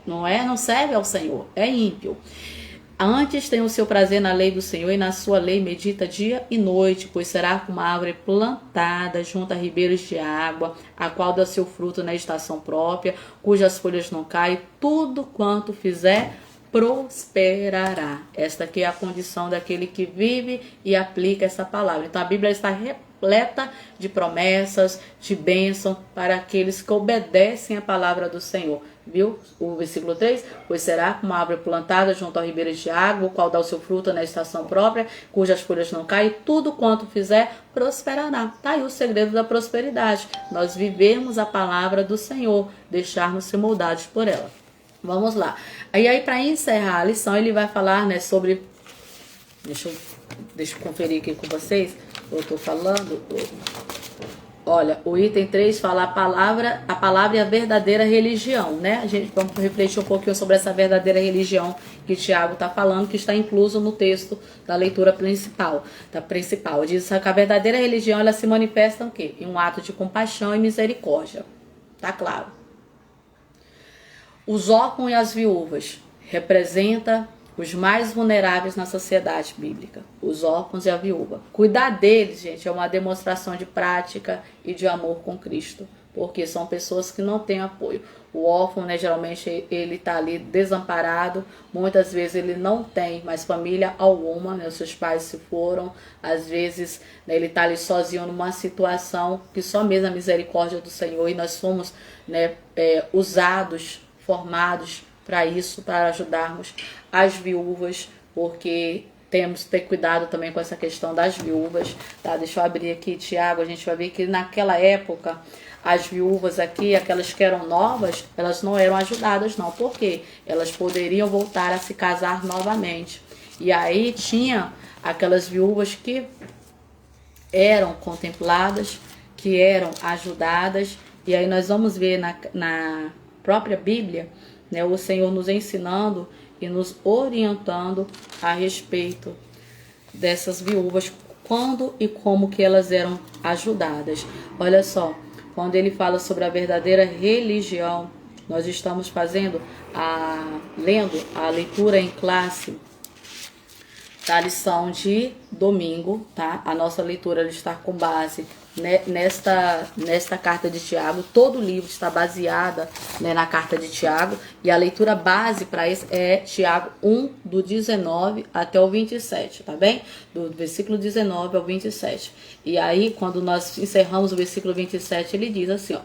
não serve ao Senhor, é ímpio. Antes tem o seu prazer na lei do Senhor, e na sua lei medita dia e noite, pois será como uma árvore plantada junto a ribeiros de água, a qual dá seu fruto na estação própria, cujas folhas não caem, tudo quanto fizer prosperará. Esta aqui é a condição daquele que vive e aplica essa palavra. Então a Bíblia está repleta de promessas, de bênção para aqueles que obedecem a palavra do Senhor. Viu? O versículo 3, pois será como uma árvore plantada junto ao ribeiro de água, o qual dá o seu fruto na estação própria, cujas folhas não caem, tudo quanto fizer prosperará. Tá aí o segredo da prosperidade: nós vivermos a palavra do Senhor, deixarmos ser moldados por ela. Vamos lá. Aí para encerrar a lição, ele vai falar, né, sobre... Deixa eu conferir aqui com vocês. Eu estou falando... Olha, o item 3 fala a palavra e a verdadeira religião, né? A gente vamos refletir um pouquinho sobre essa verdadeira religião que Tiago está falando, que está incluso no texto da leitura principal. Diz que a verdadeira religião, ela se manifesta em quê? Em um ato de compaixão e misericórdia. Tá claro. Os órfãos e as viúvas representa os mais vulneráveis na sociedade bíblica, os órfãos e a viúva. Cuidar deles, gente, é uma demonstração de prática e de amor com Cristo, porque são pessoas que não têm apoio. O órfão, né, geralmente ele está ali desamparado, muitas vezes ele não tem mais família alguma, né, seus pais se foram, às vezes, né, ele está ali sozinho numa situação que só mesmo a misericórdia do Senhor, e nós fomos, né, usados, formados para isso, para ajudarmos as viúvas, porque temos que ter cuidado também com essa questão das viúvas, tá? Deixa eu abrir aqui, Tiago, a gente vai ver que naquela época, as viúvas aqui, aquelas que eram novas, elas não eram ajudadas não, porque elas poderiam voltar a se casar novamente. E aí tinha aquelas viúvas que eram contempladas, que eram ajudadas, e aí nós vamos ver na própria Bíblia, né, o Senhor nos ensinando e nos orientando a respeito dessas viúvas, quando e como que elas eram ajudadas. Olha só, quando ele fala sobre a verdadeira religião, nós estamos lendo a leitura em classe da lição de domingo, tá? A nossa leitura está com base nesta carta de Tiago. Todo o livro está baseada, né, na carta de Tiago, e a leitura base para isso é Tiago 1, do 19 até o 27, tá bem? Do versículo 19 ao 27. E aí, quando nós encerramos o versículo 27, ele diz assim, ó: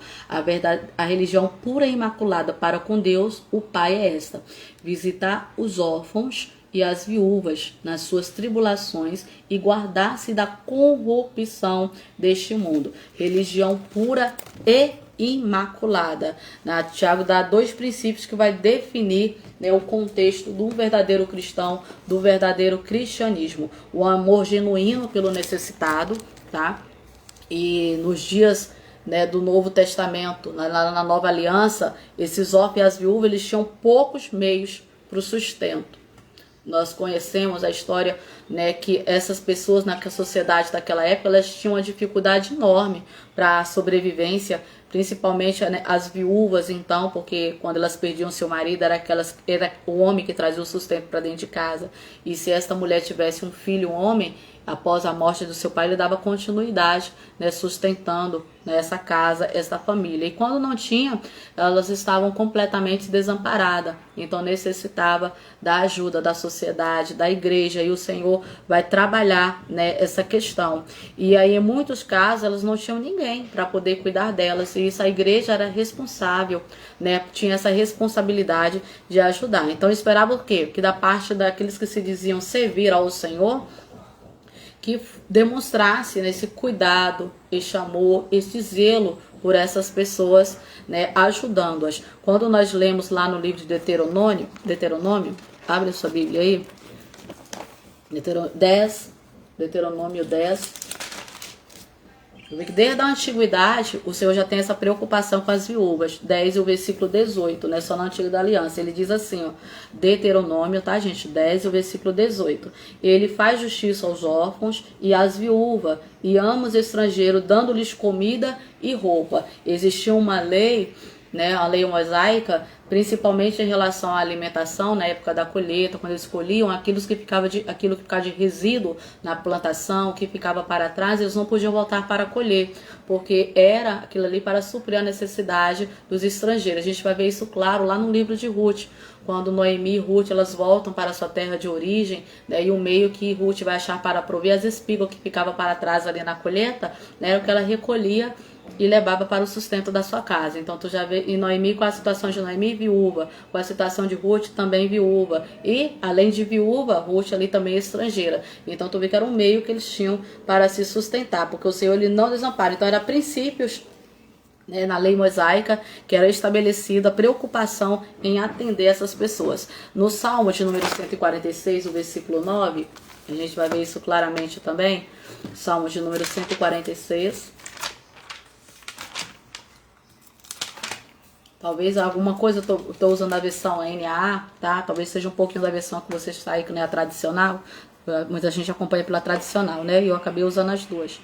a religião pura e imaculada para com Deus, o Pai, é esta: visitar os órfãos e as viúvas nas suas tribulações e guardar-se da corrupção deste mundo. Religião pura e imaculada. Tiago dá 2 princípios que vai definir, né, o contexto do verdadeiro cristão, do verdadeiro cristianismo. O amor genuíno pelo necessitado, tá? E nos dias, né, do Novo Testamento, na Nova Aliança, esses órfãos e as viúvas, eles tinham poucos meios para o sustento. Nós conhecemos a história, né, que essas pessoas na sociedade daquela época, elas tinham uma dificuldade enorme para a sobrevivência, principalmente, né, as viúvas, então, porque quando elas perdiam seu marido, era o homem que trazia o sustento para dentro de casa. E se esta mulher tivesse um filho, um homem, após a morte do seu pai, ele dava continuidade, né, sustentando, né, essa casa, essa família. E quando não tinha, elas estavam completamente desamparadas. Então necessitava da ajuda da sociedade, da igreja, e o Senhor vai trabalhar, né, essa questão. E aí, em muitos casos, elas não tinham ninguém para poder cuidar delas, e isso a igreja era responsável, né, tinha essa responsabilidade de ajudar. Então esperava o quê? Que da parte daqueles que se diziam servir ao Senhor, que demonstrasse, né, esse cuidado, esse amor, esse zelo por essas pessoas, né, ajudando-as. Quando nós lemos lá no livro de Deuteronômio, abre a sua Bíblia aí, Deuteronômio 10, que desde a antiguidade o Senhor já tem essa preocupação com as viúvas. 10 e o versículo 18, né? Só na antiga aliança. Ele diz assim, ó, Deuteronômio, tá, gente? 10 e o versículo 18. Ele faz justiça aos órfãos e às viúvas, e ama os estrangeiros, dando-lhes comida e roupa. Existia uma lei, né, a lei mosaica, principalmente em relação à alimentação, na época da colheita, quando eles colhiam aquilo que ficava de resíduo na plantação, que ficava para trás, eles não podiam voltar para colher, porque era aquilo ali para suprir a necessidade dos estrangeiros. A gente vai ver isso claro lá no livro de Ruth, quando Noemi e Ruth, elas voltam para a sua terra de origem, né, e o meio que Ruth vai achar para prover as espigas que ficava para trás ali na colheita, né, era o que ela recolhia e levava para o sustento da sua casa. Então tu já vê, e Noemi, com a situação de Noemi viúva, com a situação de Ruth também viúva, e além de viúva, Ruth ali também estrangeira. Então tu vê que era um meio que eles tinham para se sustentar, porque o Senhor ele não desampara. Então eram princípios, né, na lei mosaica, que era estabelecida a preocupação em atender essas pessoas. No Salmo de número 146, o versículo 9, a gente vai ver isso claramente também. Salmo de número 146, Talvez alguma coisa, eu tô usando a versão NAA, tá? Talvez seja um pouquinho da versão que você está aí, que não é a tradicional. Muita gente acompanha pela tradicional, né? E eu acabei usando as duas.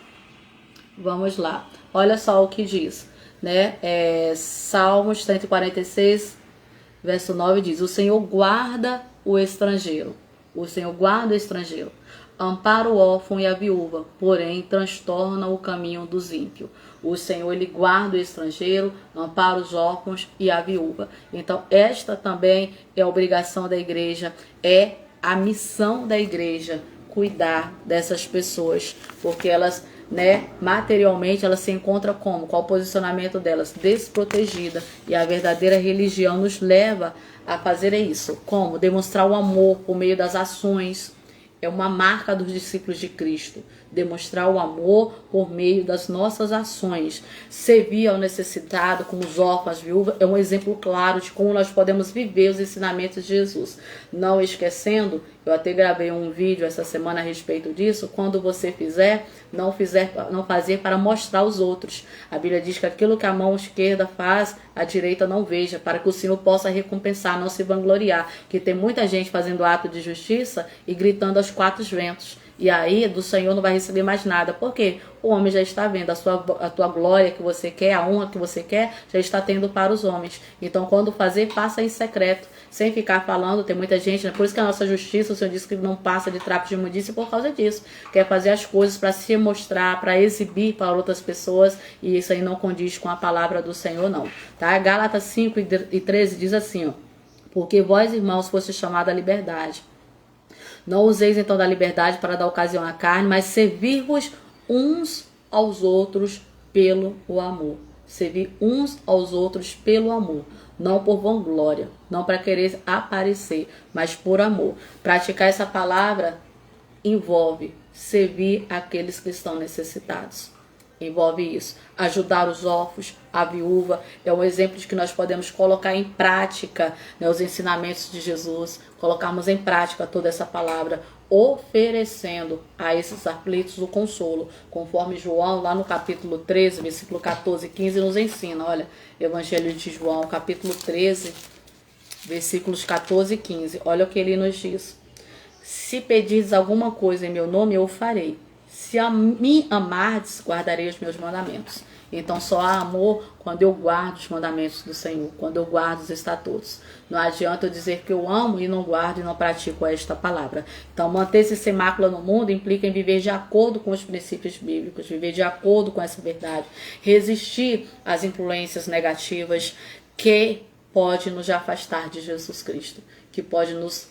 Vamos lá. Olha só o que diz, né? Salmos 146, verso 9 diz: o Senhor guarda o estrangeiro. O Senhor guarda o estrangeiro. Ampara o órfão e a viúva, porém transtorna o caminho dos ímpios. O Senhor, ele guarda o estrangeiro, ampara os órfãos e a viúva. Então, esta também é a obrigação da igreja, é a missão da igreja, cuidar dessas pessoas, porque elas, né, materialmente elas se encontram como? Qual o posicionamento delas? Desprotegida. E a verdadeira religião nos leva a fazer isso. Como? Demonstrar o amor por meio das ações. É uma marca dos discípulos de Cristo. Demonstrar o amor por meio das nossas ações. Servir ao necessitado, como os órfãos, viúvas, é um exemplo claro de como nós podemos viver os ensinamentos de Jesus. Não esquecendo, eu até gravei um vídeo essa semana a respeito disso, quando você fizer, não fazer para mostrar aos outros. A Bíblia diz que aquilo que a mão esquerda faz, a direita não veja, para que o Senhor possa recompensar, não se vangloriar. Que tem muita gente fazendo ato de justiça e gritando aos quatro ventos. E aí do Senhor não vai receber mais nada. Por quê? O homem já está vendo a tua glória que você quer, a honra que você quer, já está tendo para os homens. Então quando fazer, faça em secreto, sem ficar falando. Tem muita gente, né? Por isso que a nossa justiça, o Senhor disse que não passa de trapos de imundícia por causa disso. Quer fazer as coisas para se mostrar, para exibir para outras pessoas, e isso aí não condiz com a palavra do Senhor, não. Tá? Gálatas 5:13 diz assim, ó: porque vós, irmãos, foste chamados à liberdade. Não useis então da liberdade para dar ocasião à carne, mas servir-vos uns aos outros pelo amor. Servir uns aos outros pelo amor. Não por vanglória, não para querer aparecer, mas por amor. Praticar essa palavra envolve servir aqueles que estão necessitados. Envolve isso. Ajudar os órfãos, a viúva. É um exemplo de que nós podemos colocar em prática, né, os ensinamentos de Jesus. Colocarmos em prática toda essa palavra, oferecendo a esses aflitos o consolo. Conforme João, lá no capítulo 13, versículo 14 e 15, nos ensina. Olha, Evangelho de João, capítulo 13, versículos 14 e 15. Olha o que ele nos diz. Se pedirdes alguma coisa em meu nome, eu o farei. Se a mim amardes, guardarei os meus mandamentos. Então só há amor quando eu guardo os mandamentos do Senhor, quando eu guardo os estatutos. Não adianta eu dizer que eu amo e não guardo e não pratico esta palavra. Então manter-se sem mácula no mundo implica em viver de acordo com os princípios bíblicos, viver de acordo com essa verdade, resistir às influências negativas que pode nos afastar de Jesus Cristo, que pode nos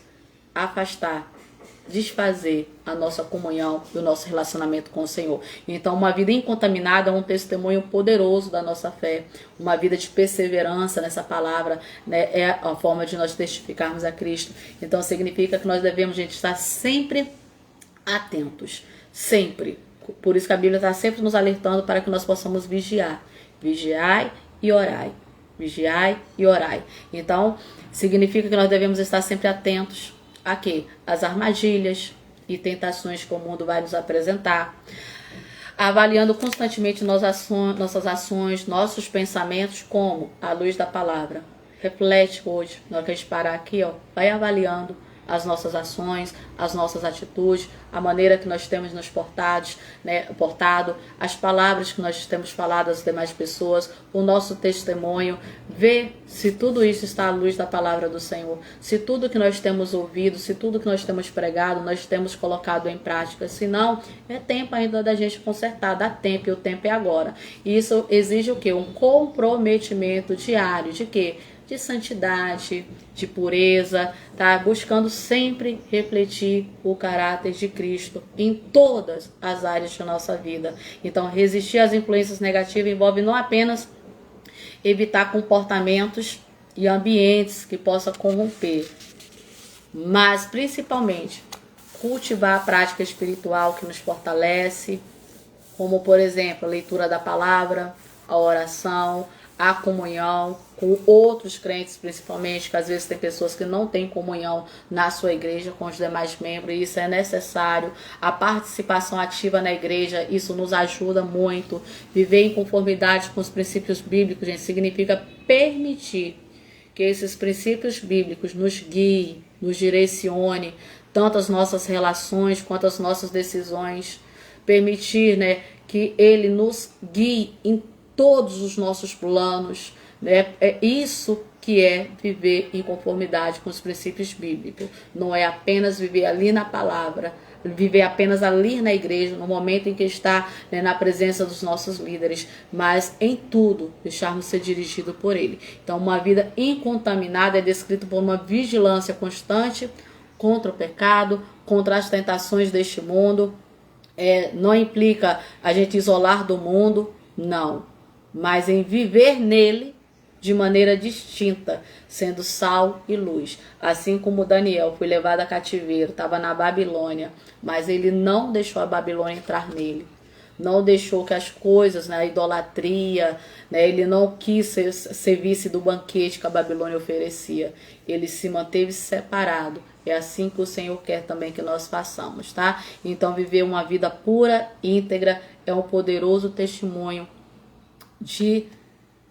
afastar, desfazer a nossa comunhão e o nosso relacionamento com o Senhor. Então, uma vida incontaminada é um testemunho poderoso da nossa fé. Uma vida de perseverança nessa palavra, né, é a forma de nós testificarmos a Cristo. Então, significa que nós devemos, gente, estar sempre atentos. Sempre. Por isso que a Bíblia está sempre nos alertando para que nós possamos vigiar. Vigiai e orai. Vigiai e orai. Então, significa que nós devemos estar sempre atentos a quê? As armadilhas e tentações que o mundo vai nos apresentar. Avaliando constantemente nossas ações, nossos pensamentos, como? À luz da palavra. Reflete hoje, na hora que a gente parar aqui, ó, vai avaliando as nossas ações, as nossas atitudes, a maneira que nós temos nos portado, as palavras que nós temos falado às demais pessoas, o nosso testemunho. Vê se tudo isso está à luz da palavra do Senhor, se tudo que nós temos ouvido, se tudo que nós temos pregado, nós temos colocado em prática. Se não, é tempo ainda da gente consertar, dá tempo, e o tempo é agora. E isso exige o quê? Um comprometimento diário de quê? De santidade, de pureza, tá? Buscando sempre refletir o caráter de Cristo em todas as áreas da nossa vida. Então, resistir às influências negativas envolve não apenas evitar comportamentos e ambientes que possam corromper, mas principalmente cultivar a prática espiritual que nos fortalece, como por exemplo a leitura da palavra, a oração, a comunhão com outros crentes, principalmente, que às vezes tem pessoas que não têm comunhão na sua igreja com os demais membros, e isso é necessário. A participação ativa na igreja, isso nos ajuda muito. Viver em conformidade com os princípios bíblicos, gente, significa permitir que esses princípios bíblicos nos guiem, nos direcione, tanto as nossas relações quanto as nossas decisões. Permitir, né, que ele nos guie em todos os nossos planos, né? É isso que é viver em conformidade com os princípios bíblicos. Não é apenas viver ali na palavra, viver apenas ali na igreja, no momento em que está, né, na presença dos nossos líderes, mas em tudo deixarmos ser dirigido por ele. Então, uma vida incontaminada é descrita por uma vigilância constante contra o pecado, contra as tentações deste mundo. Não implica a gente isolar do mundo, não, mas em viver nele de maneira distinta, sendo sal e luz. Assim como Daniel foi levado a cativeiro, estava na Babilônia, mas ele não deixou a Babilônia entrar nele. Não deixou que as coisas, né, a idolatria, né, ele não quis ser vice do banquete que a Babilônia oferecia. Ele se manteve separado. É assim que o Senhor quer também que nós façamos, tá? Então, viver uma vida pura, íntegra, é um poderoso testemunho de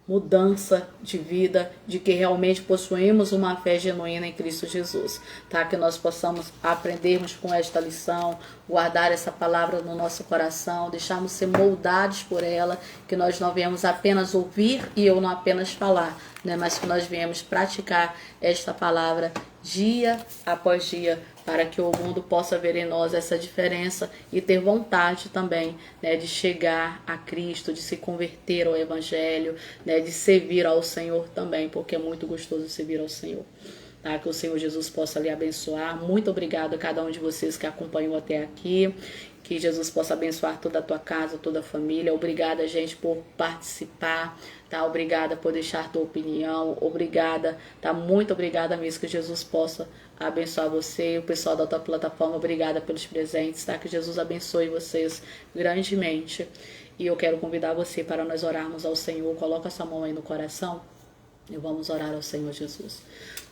mudança de vida, de que realmente possuímos uma fé genuína em Cristo Jesus, tá? Que nós possamos aprendermos com esta lição, guardar essa palavra no nosso coração, deixarmos ser moldados por ela, que nós não viemos apenas ouvir e eu não apenas falar, né? Mas que nós viemos praticar esta palavra dia após dia, para que o mundo possa ver em nós essa diferença e ter vontade também, né, de chegar a Cristo, de se converter ao Evangelho, né, de servir ao Senhor também, porque é muito gostoso servir ao Senhor. Tá? Que o Senhor Jesus possa lhe abençoar. Muito obrigado a cada um de vocês que acompanhou até aqui. Que Jesus possa abençoar toda a tua casa, toda a família. Obrigada, gente, por participar. Tá? Obrigada por deixar a tua opinião. Obrigada, tá? Muito obrigada mesmo. Que Jesus possa abençoar você. O pessoal da tua plataforma, obrigada pelos presentes. Tá? Que Jesus abençoe vocês grandemente. E eu quero convidar você para nós orarmos ao Senhor. Coloca sua mão aí no coração e vamos orar ao Senhor Jesus.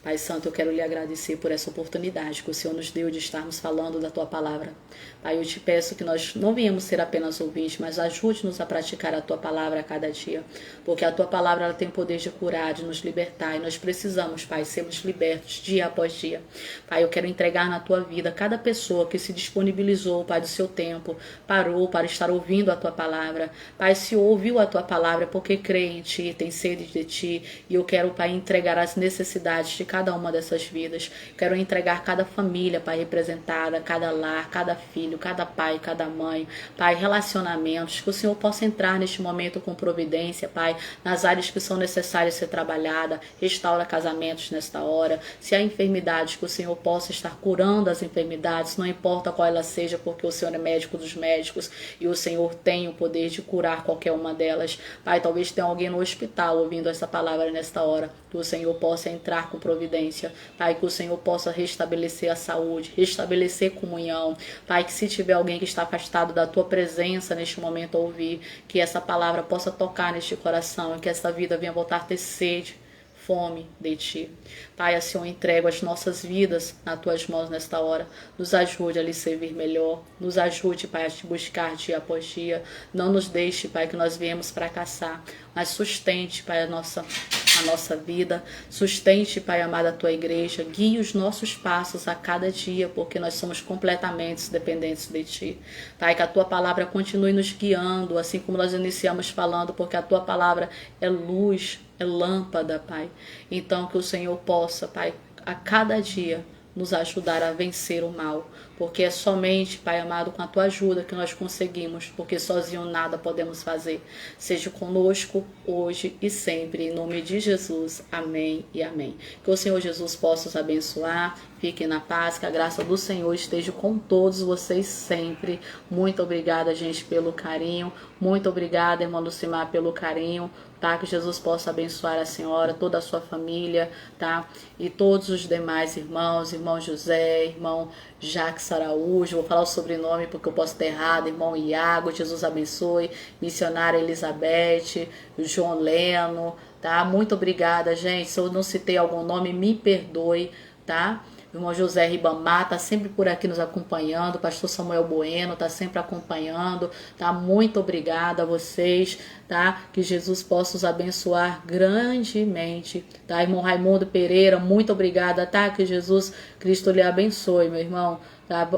Pai Santo, eu quero lhe agradecer por essa oportunidade que o Senhor nos deu de estarmos falando da Tua palavra. Pai, eu te peço que nós não viemos ser apenas ouvintes, mas ajude-nos a praticar a Tua palavra a cada dia, porque a Tua palavra ela tem poder de curar, de nos libertar, e nós precisamos, Pai, sermos libertos dia após dia. Pai, eu quero entregar na Tua vida cada pessoa que se disponibilizou, Pai, do seu tempo, parou para estar ouvindo a Tua palavra. Pai, se ouviu a Tua palavra porque crê em Ti, tem sede de Ti, e eu quero, Pai, entregar as necessidades de cada uma dessas vidas. Quero entregar cada família, Pai, representada, cada lar, cada filho, cada pai, cada mãe, Pai, relacionamentos, que o Senhor possa entrar neste momento com providência, Pai, nas áreas que são necessárias ser trabalhada, restaura casamentos nesta hora, se há enfermidades, que o Senhor possa estar curando as enfermidades, não importa qual ela seja, porque o Senhor é médico dos médicos e o Senhor tem o poder de curar qualquer uma delas. Pai, talvez tenha alguém no hospital ouvindo essa palavra nesta hora, que o Senhor possa entrar com providência, Pai, que o Senhor possa restabelecer a saúde, restabelecer comunhão, Pai, que se tiver alguém que está afastado da Tua presença neste momento a ouvir, que essa palavra possa tocar neste coração e que essa vida venha voltar a ter sede, fome de Ti. Pai, assim eu entrego as nossas vidas nas Tuas mãos nesta hora. Nos ajude a lhe servir melhor. Nos ajude, Pai, a Te buscar dia após dia. Não nos deixe, Pai, que nós viemos fracassar, mas sustente, Pai, a nossa vida. Sustente, Pai amado, a Tua igreja. Guie os nossos passos a cada dia, porque nós somos completamente dependentes de Ti. Pai, que a Tua palavra continue nos guiando, assim como nós iniciamos falando, porque a Tua palavra é luz, é lâmpada, Pai. Então que o Senhor possa, Pai, a cada dia nos ajudar a vencer o mal, porque é somente, Pai amado, com a Tua ajuda que nós conseguimos, porque sozinho nada podemos fazer. Seja conosco hoje e sempre, em nome de Jesus. Amém e amém. Que o Senhor Jesus possa os abençoar, Fiquem na paz, que a graça do Senhor esteja com todos vocês sempre. Muito obrigada, gente, pelo carinho. Muito obrigada, irmã Lucimar, pelo carinho, tá? Que Jesus possa abençoar a senhora, toda a sua família, tá? E todos os demais irmãos, irmão José, irmão Jacques Araújo, vou falar o sobrenome porque eu posso ter errado, irmão Iago, Jesus abençoe, missionária Elizabeth, João Leno, tá? Muito obrigada, gente. Se eu não citei algum nome, me perdoe, tá? O irmão José Ribamar tá sempre por aqui nos acompanhando, o pastor Samuel Bueno tá sempre acompanhando, tá? Muito obrigada a vocês, tá? Que Jesus possa os abençoar grandemente, tá? Irmão Raimundo Pereira, muito obrigada, tá? Que Jesus Cristo lhe abençoe, meu irmão, tá?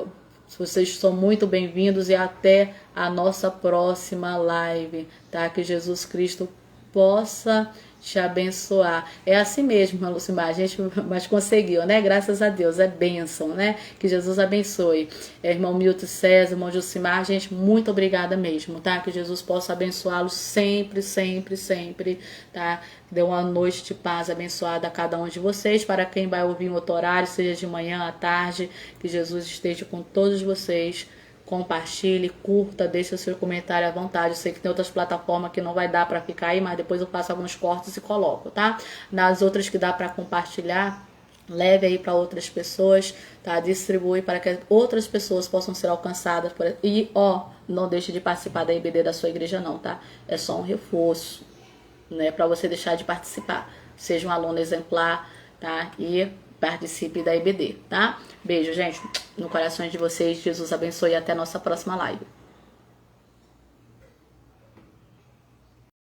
Vocês são muito bem-vindos e até a nossa próxima live, tá? Que Jesus Cristo possa te abençoar. É assim mesmo, irmã Lucimar, a gente mas conseguiu, né? Graças a Deus, é bênção, né? Que Jesus abençoe. Irmão Milton César, irmão Jucimar, gente, muito obrigada mesmo, tá? Que Jesus possa abençoá-los sempre, sempre, sempre, tá? Dê uma noite de paz abençoada a cada um de vocês. Para quem vai ouvir em outro horário, seja de manhã, à tarde, que Jesus esteja com todos vocês. Compartilhe, curta, deixe o seu comentário à vontade. Eu sei que tem outras plataformas que não vai dar para ficar aí, mas depois eu faço alguns cortes e coloco, tá? Nas outras que dá para compartilhar, leve aí para outras pessoas, tá? Distribui para que outras pessoas possam ser alcançadas. E, não deixe de participar da IBD da sua igreja não, tá? É só um reforço, né? Para você deixar de participar. Seja um aluno exemplar, tá? E participe da IBD, tá? Beijo, gente, no coração de vocês. Jesus abençoe e até a nossa próxima live.